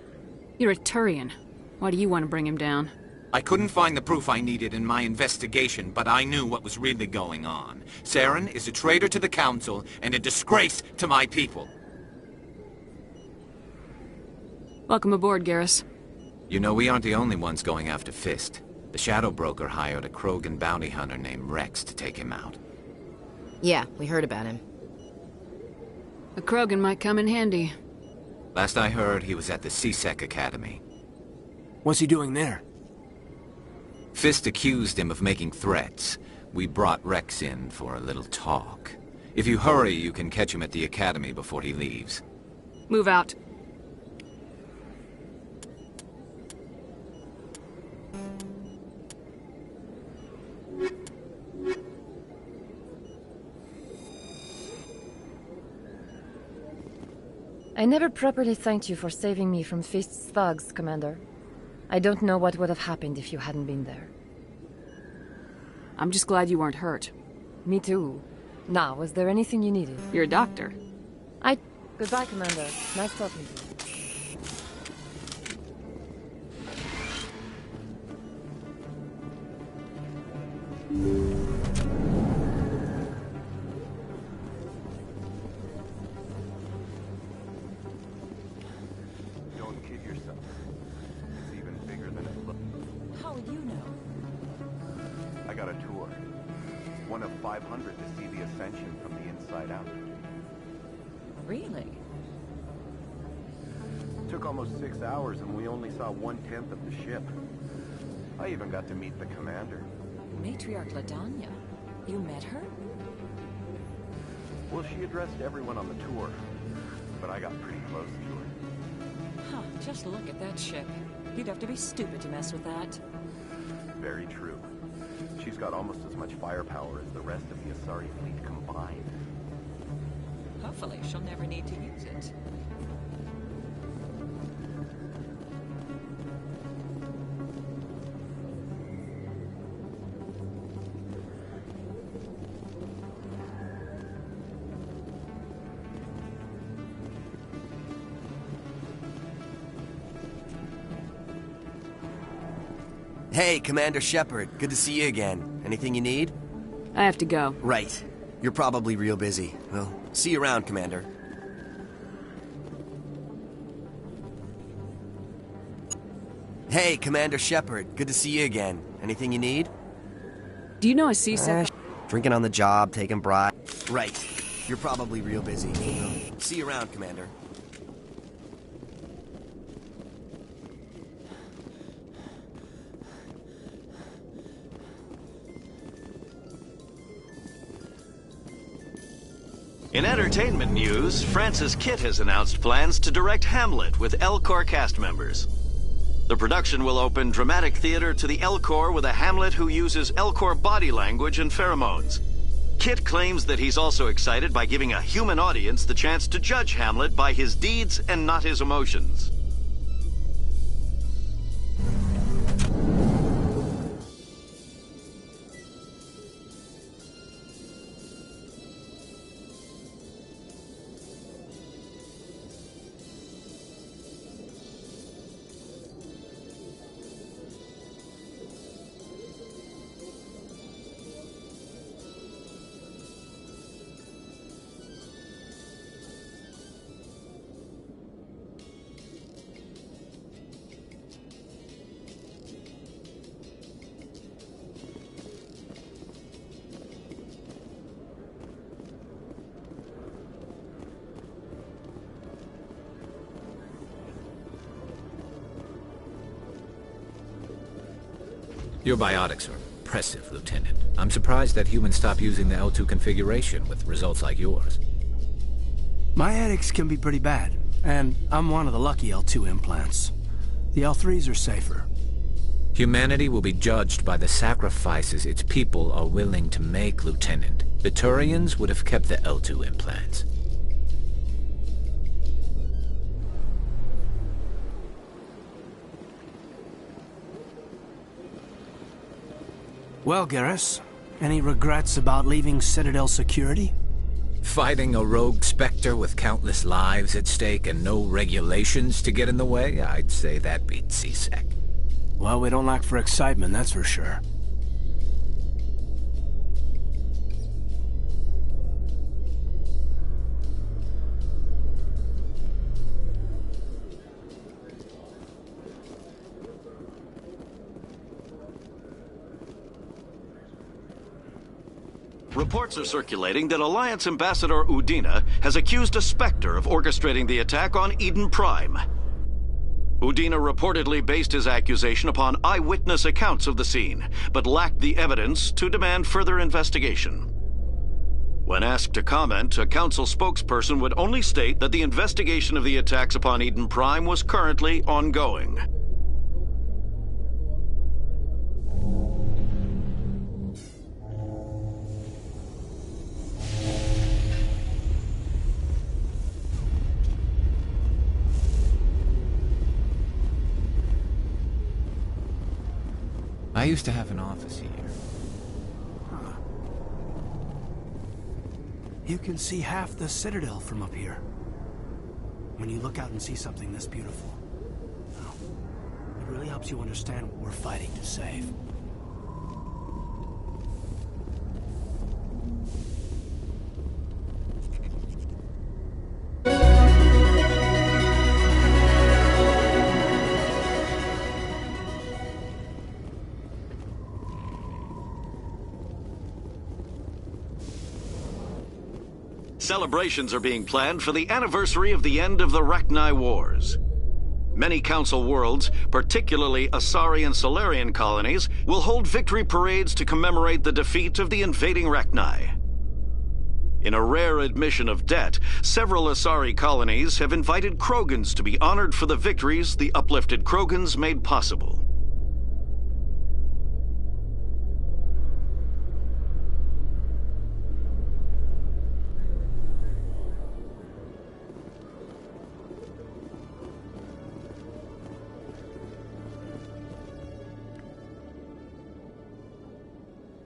You're a Turian. Why do you want to bring him down? I couldn't find the proof I needed in my investigation, but I knew what was really going on. Saren is a traitor to the Council and a disgrace to my people. Welcome aboard, Garrus. You know, we aren't the only ones going after Fist. The Shadow Broker hired a Krogan bounty hunter named Wrex to take him out. Yeah, we heard about him. A Krogan might come in handy. Last I heard, he was at the CSEC Academy. What's he doing there? Fist accused him of making threats. We brought Wrex in for a little talk. If you hurry, you can catch him at the Academy before he leaves. Move out. I never properly thanked you for saving me from Fist's thugs, Commander. I don't know what would have happened if you hadn't been there. I'm just glad you weren't hurt. Me too. Now, was there anything you needed? You're a doctor. Goodbye, Commander. Nice talking to you. Don't kid yourself. It's even bigger than it looks. How would you know? I got a tour. One of 500 to see the Ascension from the inside out. Really? Took almost 6 hours and we only saw 1/10 of the ship. I even got to meet the commander. Matriarch Ladanya. You met her? Well, she addressed everyone on the tour, but I got pretty close to her. Huh, just look at that ship. You'd have to be stupid to mess with that. Very true. She's got almost as much firepower as the rest of the Asari fleet combined. Hopefully, she'll never need to use it. Hey, Commander Shepard. Good to see you again. Anything you need? I have to go. Right. You're probably real busy. Well, see you around, Commander. Hey, Commander Shepard. Good to see you again. Anything you need? Do you know a CSEC? Drinking on the job, taking bribes. Right. You're probably real busy. Well, see you around, Commander. In entertainment news, Francis Kitt has announced plans to direct Hamlet with Elcor cast members. The production will open dramatic theater to the Elcor with a Hamlet who uses Elcor body language and pheromones. Kitt claims that he's also excited by giving a human audience the chance to judge Hamlet by his deeds and not his emotions. Your biotics are impressive, Lieutenant. I'm surprised that humans stopped using the L2 configuration with results like yours. My headaches can be pretty bad, and I'm one of the lucky L2 implants. The L3s are safer. Humanity will be judged by the sacrifices its people are willing to make, Lieutenant. The Turians would have kept the L2 implants. Well, Garrus, any regrets about leaving Citadel security? Fighting a rogue Spectre with countless lives at stake and no regulations to get in the way? I'd say that beats CSEC. Well, we don't lack for excitement, that's for sure. Reports are circulating that Alliance Ambassador Udina has accused a Spectre of orchestrating the attack on Eden Prime. Udina reportedly based his accusation upon eyewitness accounts of the scene, but lacked the evidence to demand further investigation. When asked to comment, a council spokesperson would only state that the investigation of the attacks upon Eden Prime was currently ongoing. I used to have an office here. Huh. You can see half the Citadel from up here. When you look out and see something this beautiful, well, it really helps you understand what we're fighting to save. Celebrations are being planned for the anniversary of the end of the Rachni Wars. Many Council worlds, particularly Asari and Solarian colonies, will hold victory parades to commemorate the defeat of the invading Rachni. In a rare admission of debt, several Asari colonies have invited Krogans to be honored for the victories the uplifted Krogans made possible.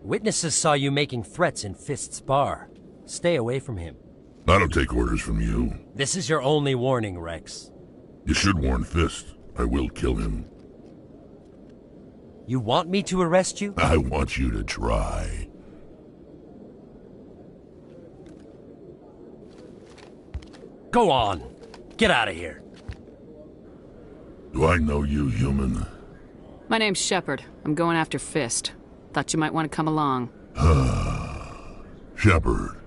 Witnesses saw you making threats in Fist's bar. Stay away from him. I don't take orders from you. This is your only warning, Wrex. You should warn Fist. I will kill him. You want me to arrest you? I want you to try. Go on. Get out of here. Do I know you, human? My name's Shepard. I'm going after Fist. Thought you might want to come along. Shepard.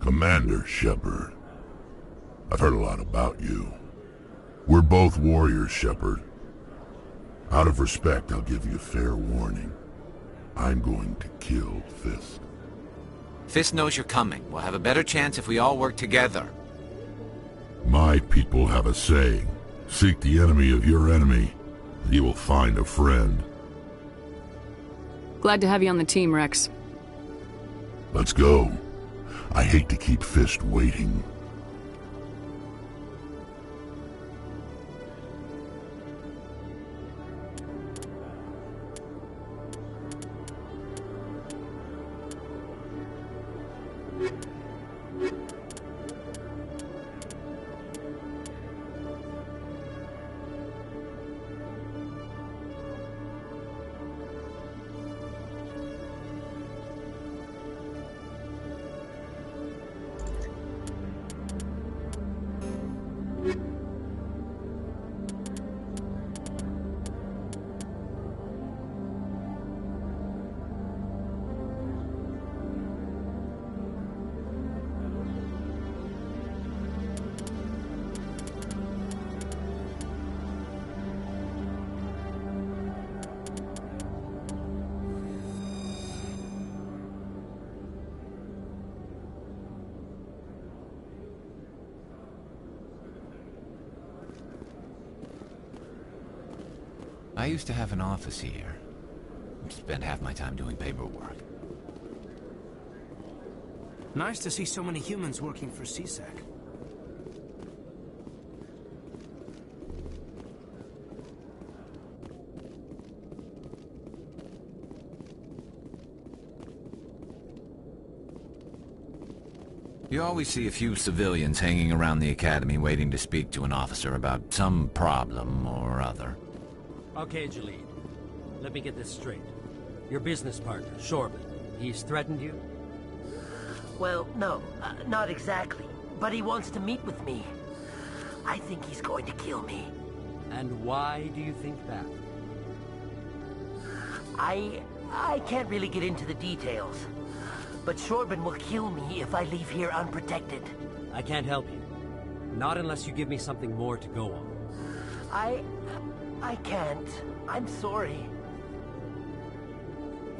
Commander Shepard. I've heard a lot about you. We're both warriors, Shepard. Out of respect, I'll give you fair warning. I'm going to kill Fist. Fist knows you're coming. We'll have a better chance if we all work together. My people have a saying. Seek the enemy of your enemy, and you will find a friend. Glad to have you on the team, Wrex. Let's go. I hate to keep Fist waiting. I used to have an office here. Spent half my time doing paperwork. Nice to see so many humans working for CSEC. You always see a few civilians hanging around the academy waiting to speak to an officer about some problem or other. Okay, Jalid. Let me get this straight. Your business partner, Shorban, he's threatened you? Well, no, not exactly. But he wants to meet with me. I think he's going to kill me. And why do you think that? I can't really get into the details. But Shorban will kill me if I leave here unprotected. I can't help you. Not unless you give me something more to go on. I can't. I'm sorry.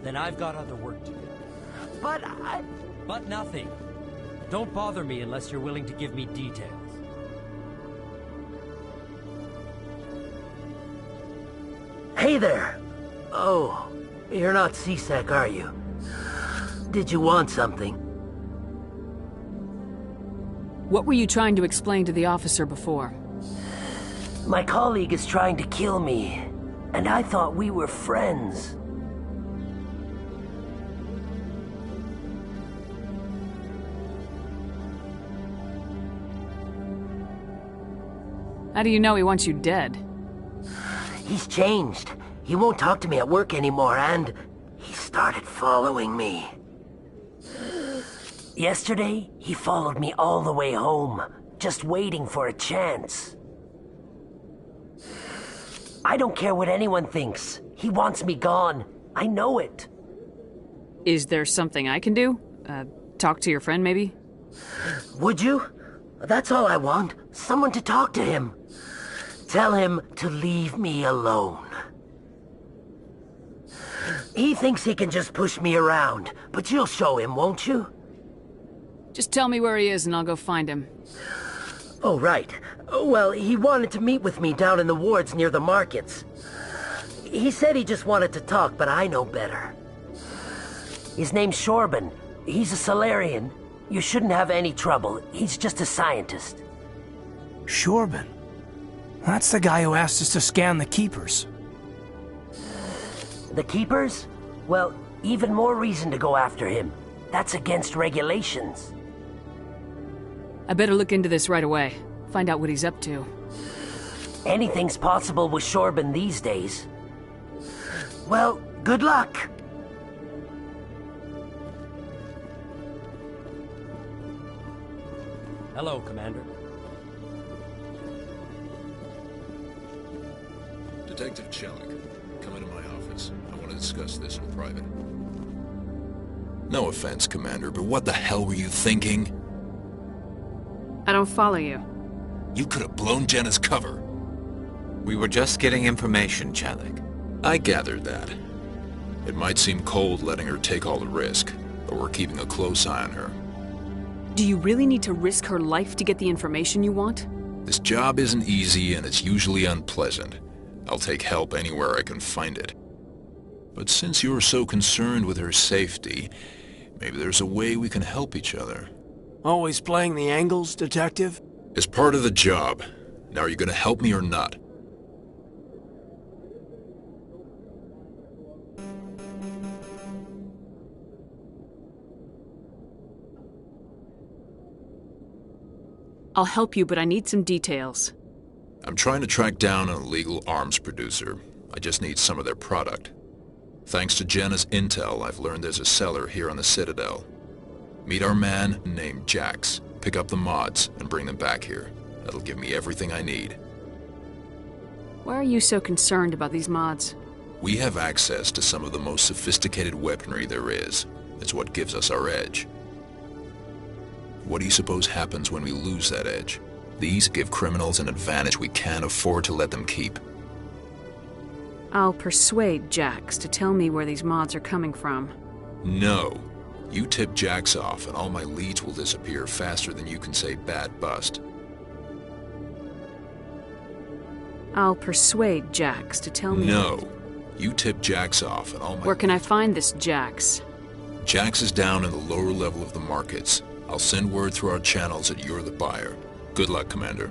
Then I've got other work to do. But But nothing. Don't bother me unless you're willing to give me details. Hey there! Oh, you're not CSEC, are you? Did you want something? What were you trying to explain to the officer before? My colleague is trying to kill me, and I thought we were friends. How do you know he wants you dead? He's changed. He won't talk to me at work anymore, and he started following me. Yesterday, he followed me all the way home, just waiting for a chance. I don't care what anyone thinks. He wants me gone. I know it. Is there something I can do? Talk to your friend, maybe? Would you? That's all I want. Someone to talk to him. Tell him to leave me alone. He thinks he can just push me around, but you'll show him, won't you? Just tell me where he is and I'll go find him. Oh, right. Well, he wanted to meet with me down in the wards near the markets. He said he just wanted to talk, but I know better. His name's Shorban. He's a Solarian. You shouldn't have any trouble. He's just a scientist. Shorban? That's the guy who asked us to scan the Keepers. The Keepers? Well, even more reason to go after him. That's against regulations. I better look into this right away. Find out what he's up to. Anything's possible with Shorban these days. Well, good luck. Hello, Commander. Detective Chelik, come into my office. I want to discuss this in private. No offense, Commander, but what the hell were you thinking? I don't follow you. You could have blown Jenna's cover. We were just getting information, Chelik. I gathered that. It might seem cold letting her take all the risk, but we're keeping a close eye on her. Do you really need to risk her life to get the information you want? This job isn't easy and it's usually unpleasant. I'll take help anywhere I can find it. But since you're so concerned with her safety, maybe there's a way we can help each other. Always playing the angles, Detective? It's part of the job. Now are you gonna help me or not? I'll help you, but I need some details. I'm trying to track down an illegal arms producer. I just need some of their product. Thanks to Jenna's intel, I've learned there's a seller here on the Citadel. Meet our man named Jax, pick up the mods, and bring them back here. That'll give me everything I need. Why are you so concerned about these mods? We have access to some of the most sophisticated weaponry there is. It's what gives us our edge. What do you suppose happens when we lose that edge? These give criminals an advantage we can't afford to let them keep. I'll persuade Jax to tell me where these mods are coming from. No. You tip Jax off and all my leads will disappear faster than you can say bad bust. I'll persuade Jax to tell me... No. You tip Jax off and all my... Where can I find this Jax? Jax is down in the lower level of the markets. I'll send word through our channels that you're the buyer. Good luck, Commander.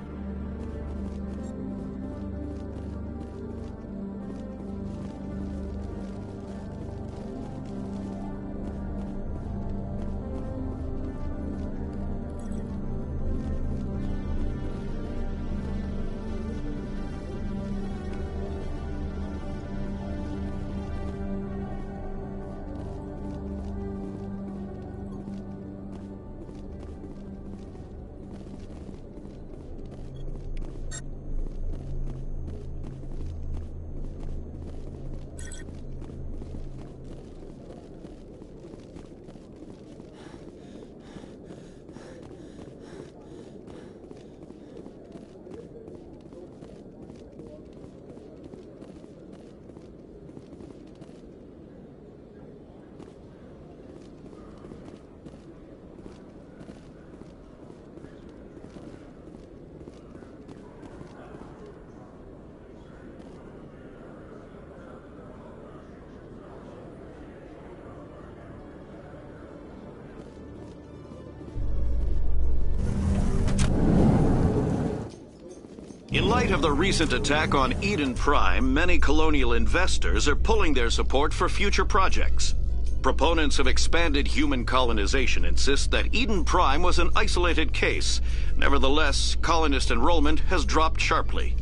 In light of the recent attack on Eden Prime, many colonial investors are pulling their support for future projects. Proponents of expanded human colonization insist that Eden Prime was an isolated case. Nevertheless, colonist enrollment has dropped sharply.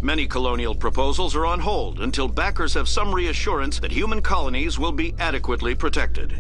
Many colonial proposals are on hold until backers have some reassurance that human colonies will be adequately protected.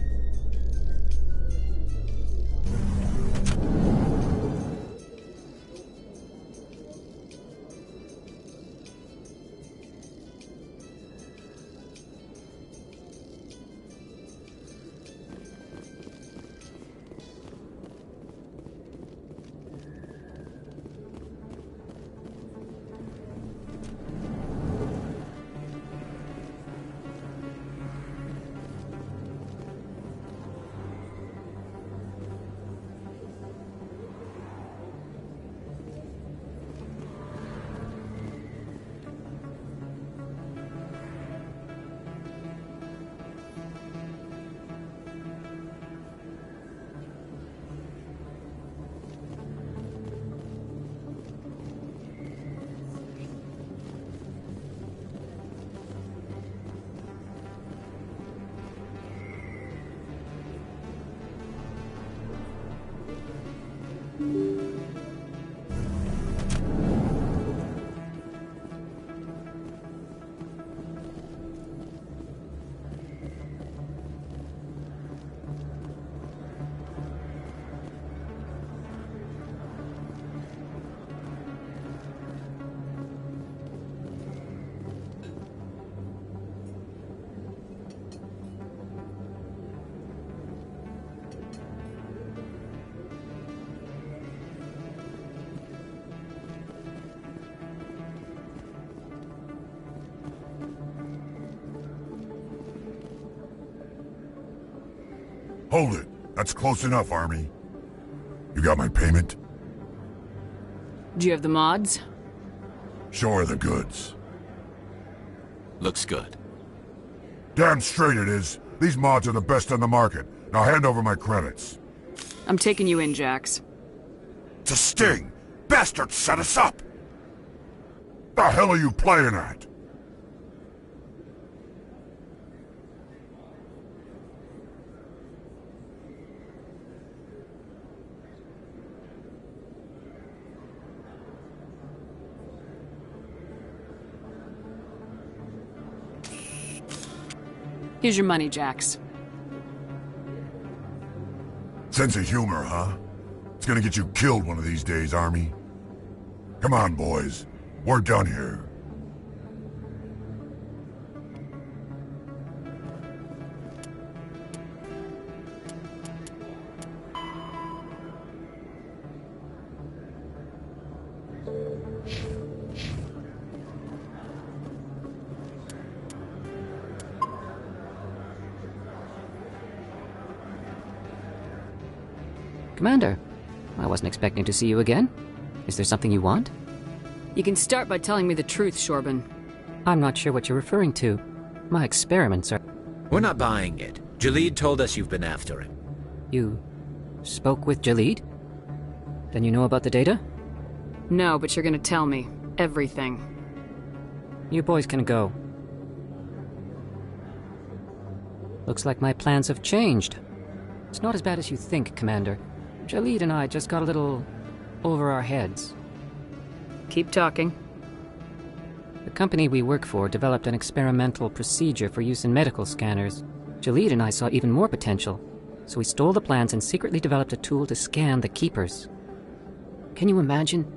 Hold it. That's close enough, Army. You got my payment? Do you have the mods? Show her the goods. Looks good. Damn straight it is. These mods are the best on the market. Now hand over my credits. I'm taking you in, Jax. It's a sting! Bastards set us up! The hell are you playing at? Here's your money, Jax. Sense of humor, huh? It's gonna get you killed one of these days, Army. Come on, boys. We're done here. Commander, I wasn't expecting to see you again. Is there something you want? You can start by telling me the truth, Shorban. I'm not sure what you're referring to. My experiments are... We're not buying it. Jalid told us you've been after him. You spoke with Jalid? Then you know about the data? No, but you're gonna tell me. Everything. You boys can go. Looks like my plans have changed. It's not as bad as you think, Commander. Jalid and I just got a little over our heads. Keep talking. The company we work for developed an experimental procedure for use in medical scanners. Jalid and I saw even more potential, so we stole the plans and secretly developed a tool to scan the Keepers. Can you imagine?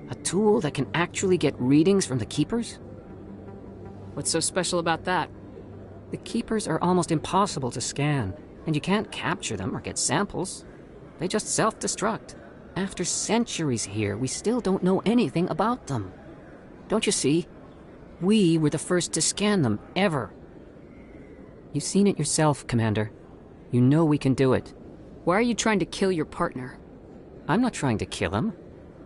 A tool that can actually get readings from the Keepers? What's so special about that? The Keepers are almost impossible to scan, and you can't capture them or get samples. They just self-destruct. After centuries here, we still don't know anything about them. Don't you see? We were the first to scan them, ever. You've seen it yourself, Commander. You know we can do it. Why are you trying to kill your partner? I'm not trying to kill him.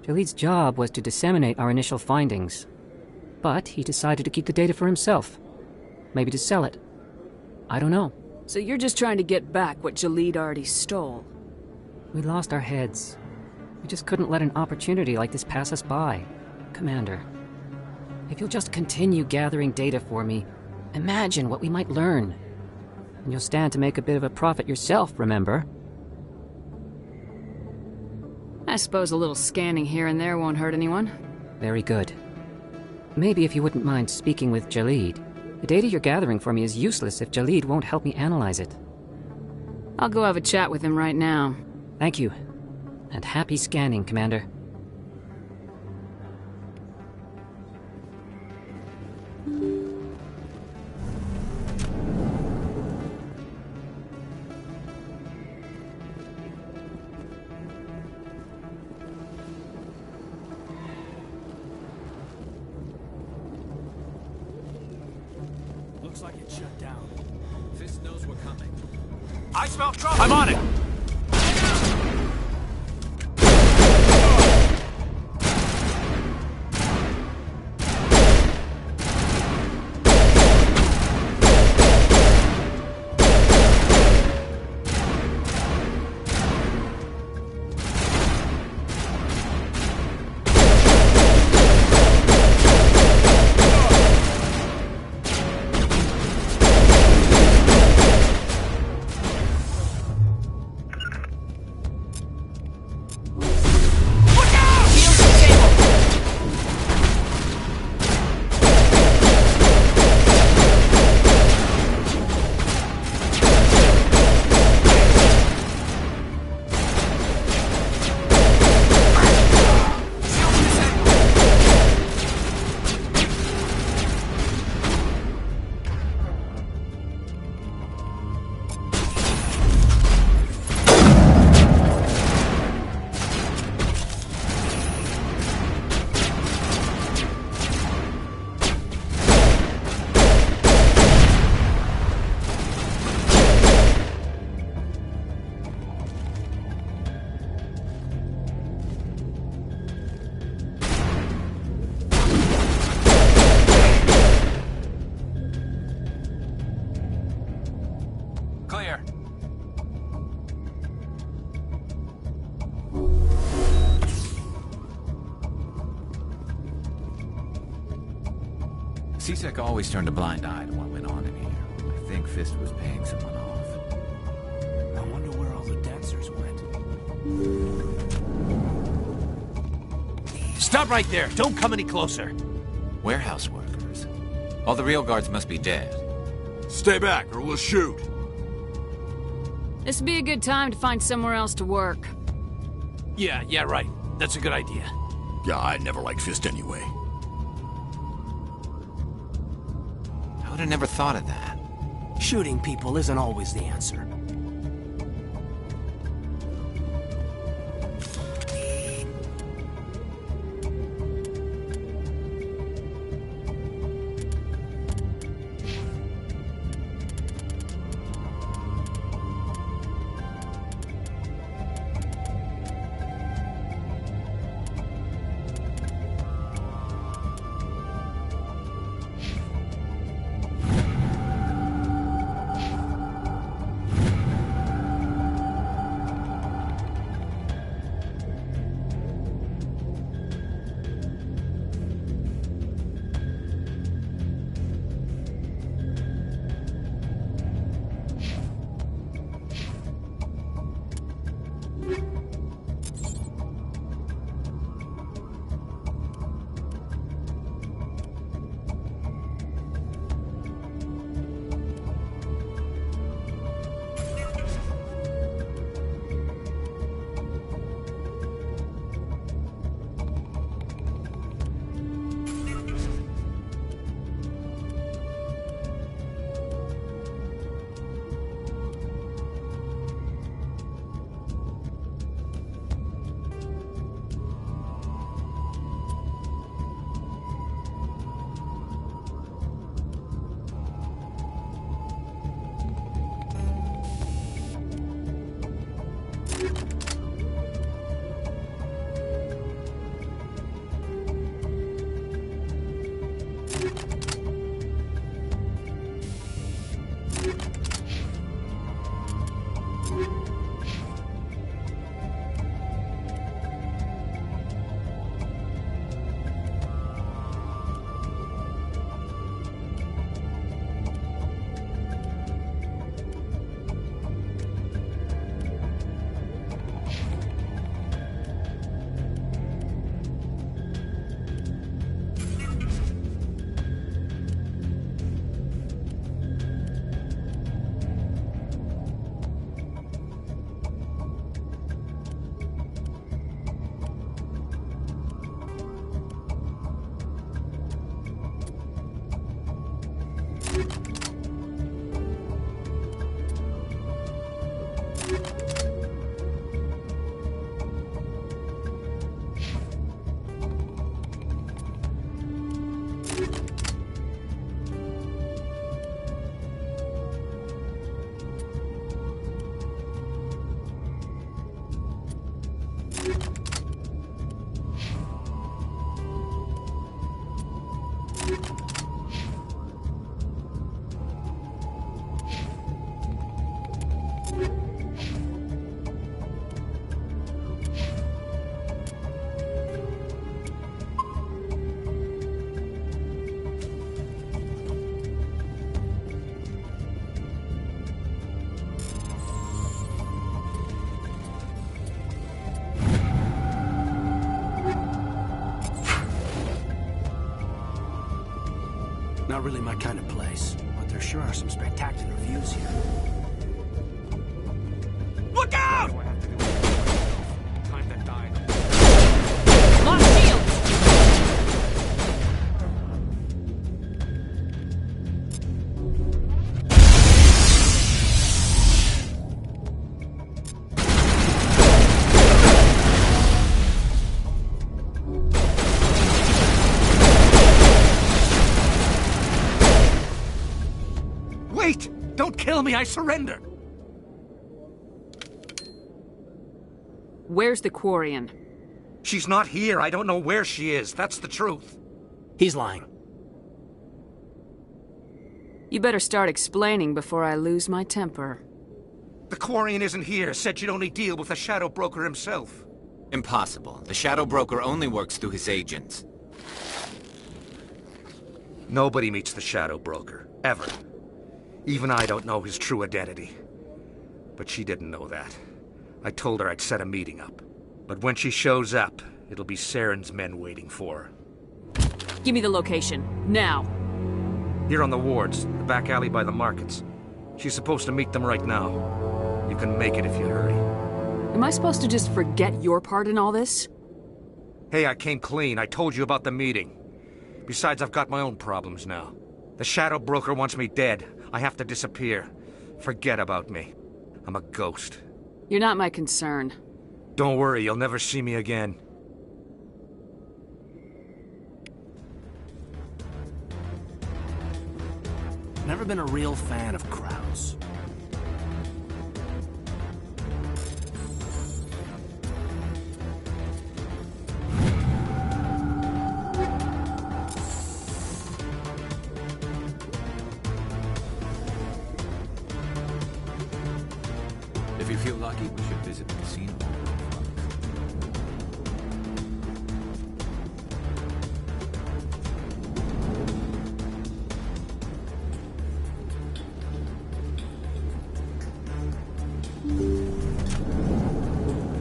Jalid's job was to disseminate our initial findings. But he decided to keep the data for himself. Maybe to sell it. I don't know. So you're just trying to get back what Jalid already stole? We lost our heads. We just couldn't let an opportunity like this pass us by. Commander, if you'll just continue gathering data for me, imagine what we might learn. And you'll stand to make a bit of a profit yourself, remember? I suppose a little scanning here and there won't hurt anyone. Very good. Maybe if you wouldn't mind speaking with Jalid. The data you're gathering for me is useless if Jalid won't help me analyze it. I'll go have a chat with him right now. Thank you. And happy scanning, Commander. Looks like it's shut down. Fist knows we're coming. I smell trouble! I'm on it! Clear. CSEC always turned a blind eye to what went on in here. I think Fist was paying someone off. I wonder where all the dancers went. Stop right there. Don't come any closer. Warehouse workers. All the real guards must be dead. Stay back or we'll shoot. This would be a good time to find somewhere else to work. Yeah, right. That's a good idea. Yeah, I never liked Fist anyway. I would have never thought of that. Shooting people isn't always the answer. Not really my kind of place, but there sure are some spectacular views here. Look out! Time to die. Launch shields! Wait! Don't kill me, I surrender! Where's the Quarian? She's not here. I don't know where she is. That's the truth. He's lying. You better start explaining before I lose my temper. The Quarian isn't here. Said she'd only deal with the Shadow Broker himself. Impossible. The Shadow Broker only works through his agents. Nobody meets the Shadow Broker. Ever. Even I don't know his true identity. But she didn't know that. I told her I'd set a meeting up. But when she shows up, it'll be Saren's men waiting for her. Give me the location. Now. Here on the wards, the back alley by the markets. She's supposed to meet them right now. You can make it if you hurry. Am I supposed to just forget your part in all this? Hey, I came clean. I told you about the meeting. Besides, I've got my own problems now. The Shadow Broker wants me dead. I have to disappear. Forget about me. I'm a ghost. You're not my concern. Don't worry, you'll never see me again. Never been a real fan of crowds. If you feel lucky, we should visit the casino.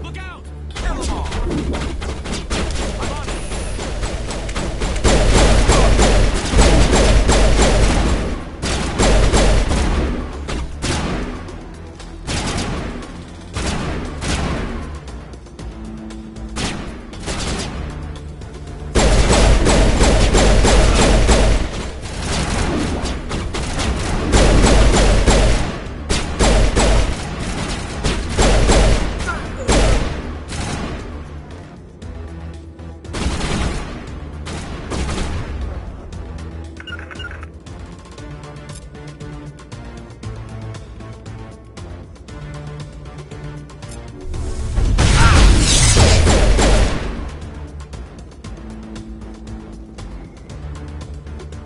Look out! Kill them all! I'm on it!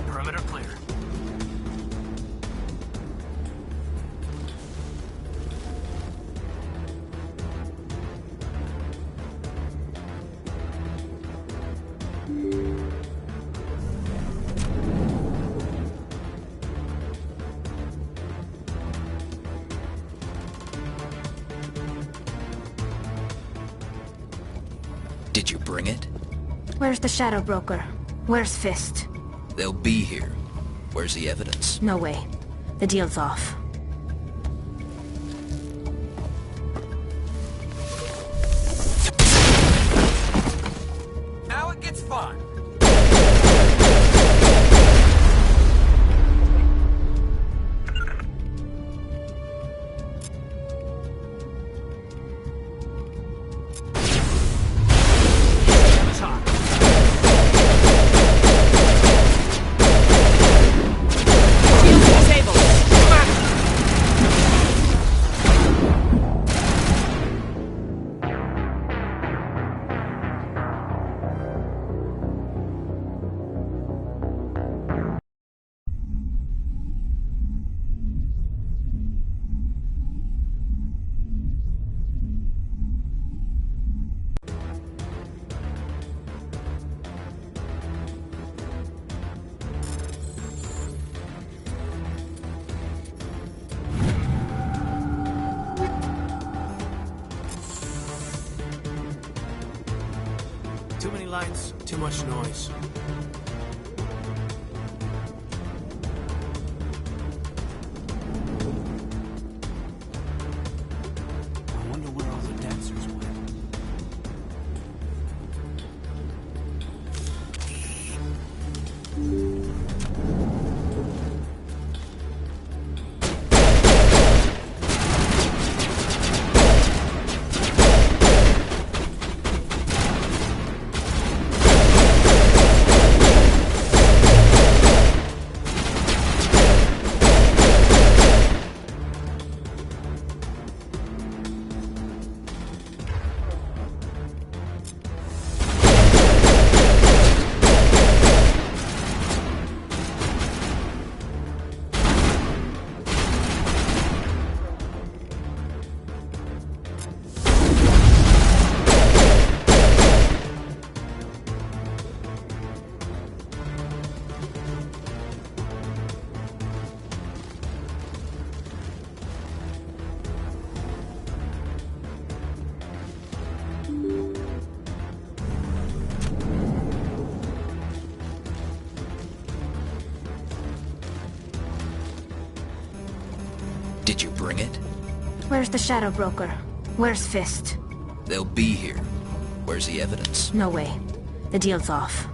Perimeter clear. Did you bring it? Where's the Shadow Broker? Where's Fist? They'll be here. Where's the evidence? No way. The deal's off. Now it gets fun! much noise. I wonder where all the dancers went. Did you bring it? Where's the Shadow Broker? Where's Fist? They'll be here. Where's the evidence? No way. The deal's off.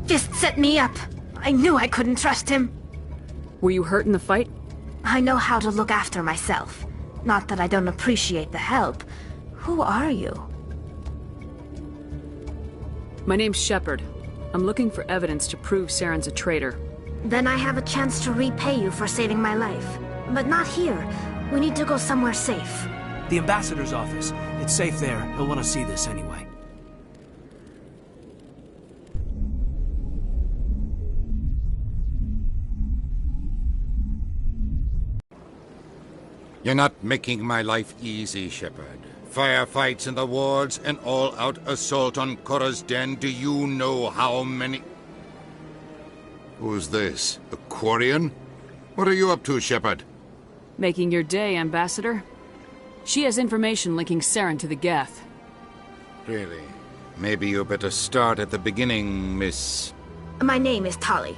Fist set me up. I knew I couldn't trust him. Were you hurt in the fight? I know how to look after myself. Not that I don't appreciate the help. Who are you? My name's Shepard. I'm looking for evidence to prove Saren's a traitor. Then I have a chance to repay you for saving my life. But not here. We need to go somewhere safe. The ambassador's office. It's safe there. He'll want to see this anyway. You're not making my life easy, Shepard. Firefights in the wards, an all-out assault on Korra's den. Do you know how many... Who's this? A Quarian? What are you up to, Shepard? Making your day, Ambassador. She has information linking Saren to the Geth. Really? Maybe you better start at the beginning, Miss... My name is Tali.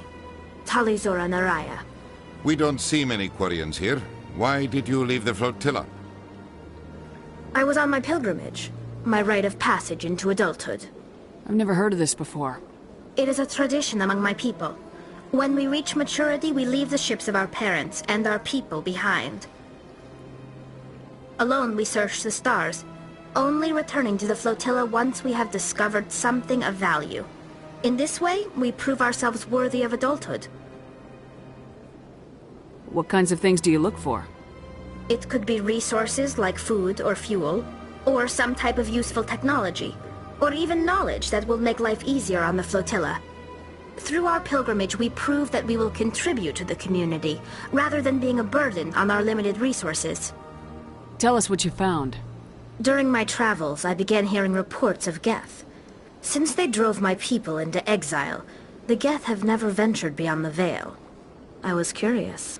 Tali Zora Naraya. We don't see many Quarians here. Why did you leave the flotilla? I was on my pilgrimage. My rite of passage into adulthood. I've never heard of this before. It is a tradition among my people. When we reach maturity, we leave the ships of our parents and our people behind. Alone, we search the stars, only returning to the flotilla once we have discovered something of value. In this way, we prove ourselves worthy of adulthood. What kinds of things do you look for? It could be resources like food or fuel, or some type of useful technology, or even knowledge that will make life easier on the flotilla. Through our pilgrimage, we prove that we will contribute to the community, rather than being a burden on our limited resources. Tell us what you found. During my travels, I began hearing reports of Geth. Since they drove my people into exile, the Geth have never ventured beyond the Veil. I was curious.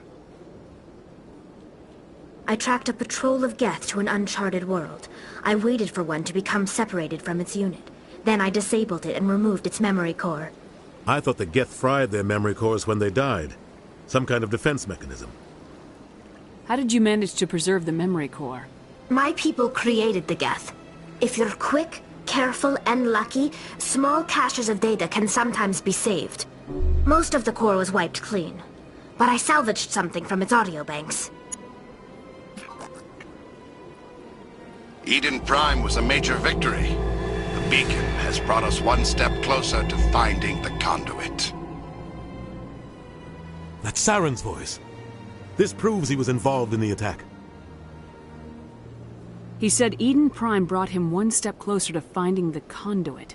I tracked a patrol of Geth to an uncharted world. I waited for one to become separated from its unit. Then I disabled it and removed its memory core. I thought the Geth fried their memory cores when they died. Some kind of defense mechanism. How did you manage to preserve the memory core? My people created the Geth. If you're quick, careful, and lucky, small caches of data can sometimes be saved. Most of the core was wiped clean, but I salvaged something from its audio banks. Eden Prime was a major victory. The beacon has brought us one step closer to finding the conduit. That's Saren's voice. This proves he was involved in the attack. He said Eden Prime brought him one step closer to finding the conduit.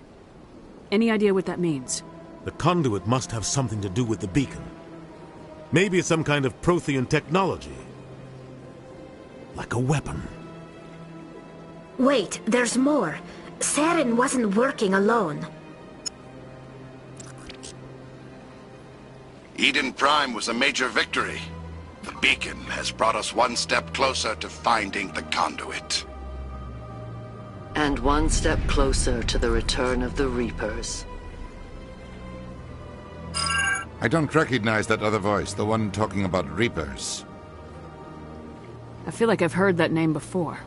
Any idea what that means? The conduit must have something to do with the beacon. Maybe it's some kind of Prothean technology. Like a weapon. Wait, there's more. Saren wasn't working alone. Eden Prime was a major victory. The beacon has brought us one step closer to finding the conduit. And one step closer to the return of the Reapers. I don't recognize that other voice, the one talking about Reapers. I feel like I've heard that name before.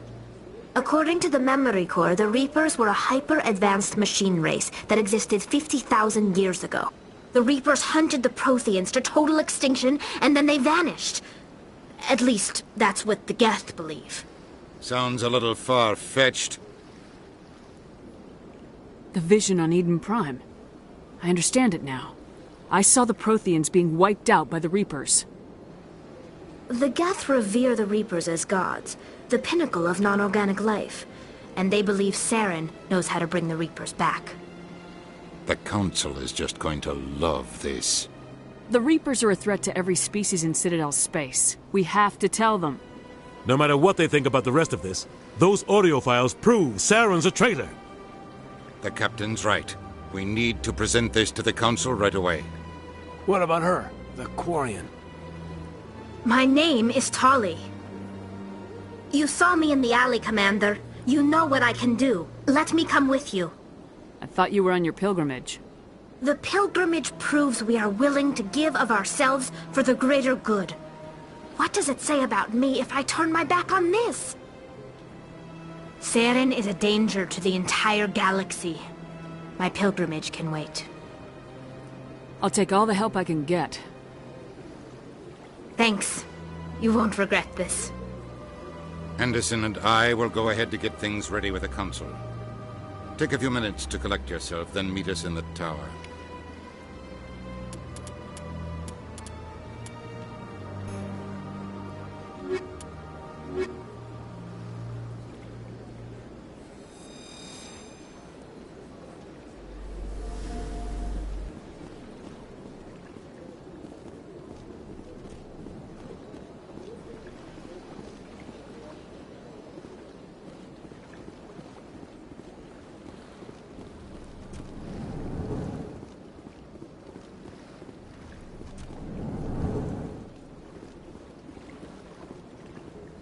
According to the memory core, the Reapers were a hyper-advanced machine race that existed 50,000 years ago. The Reapers hunted the Protheans to total extinction, and then they vanished. At least, that's what the Geth believe. Sounds a little far-fetched. The vision on Eden Prime. I understand it now. I saw the Protheans being wiped out by the Reapers. The Geth revere the Reapers as gods, the pinnacle of non-organic life, and they believe Saren knows how to bring the Reapers back. The Council is just going to love this. The Reapers are a threat to every species in Citadel space. We have to tell them. No matter what they think about the rest of this, those audio files prove Saren's a traitor. The Captain's right. We need to present this to the Council right away. What about her, the Quarian? My name is Tali. You saw me in the alley, Commander. You know what I can do. Let me come with you. I thought you were on your pilgrimage. The pilgrimage proves we are willing to give of ourselves for the greater good. What does it say about me if I turn my back on this? Saren is a danger to the entire galaxy. My pilgrimage can wait. I'll take all the help I can get. Thanks. You won't regret this. Anderson and I will go ahead to get things ready with the Council. Take a few minutes to collect yourself, then meet us in the tower.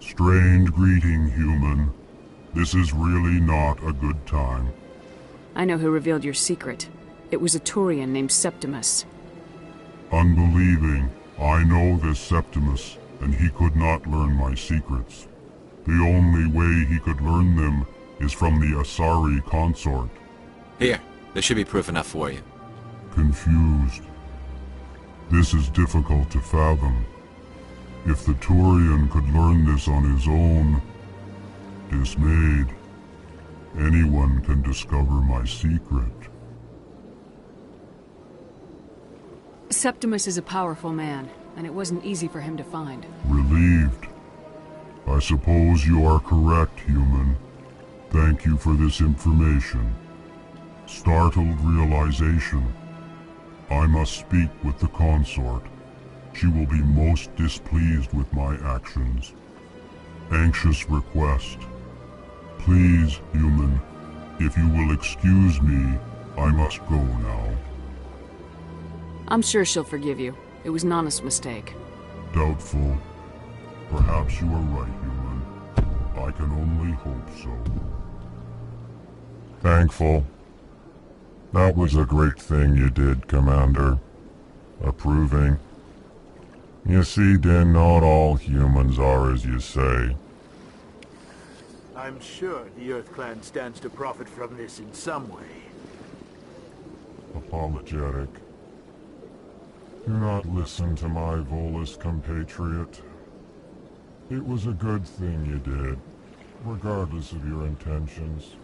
Strange greeting, human. This is really not a good time. I know who revealed your secret. It was a Turian named Septimus. Unbelieving. I know this Septimus, and he could not learn my secrets. The only way he could learn them is from the Asari consort. Here, there should be proof enough for you. Confused. This is difficult to fathom. If the Turian could learn this on his own, dismayed, anyone can discover my secret. Septimus is a powerful man, and it wasn't easy for him to find. Relieved. I suppose you are correct, human. Thank you for this information. Startled realization. I must speak with the consort. She will be most displeased with my actions. Anxious request. Please, human, if you will excuse me, I must go now. I'm sure she'll forgive you. It was an honest mistake. Doubtful. Perhaps you are right, human. I can only hope so. Thankful. That was a great thing you did, Commander. Approving. You see, then, not all humans are as you say. I'm sure the Earth Clan stands to profit from this in some way. Apologetic. Do not listen to my Volus compatriot. It was a good thing you did, regardless of your intentions.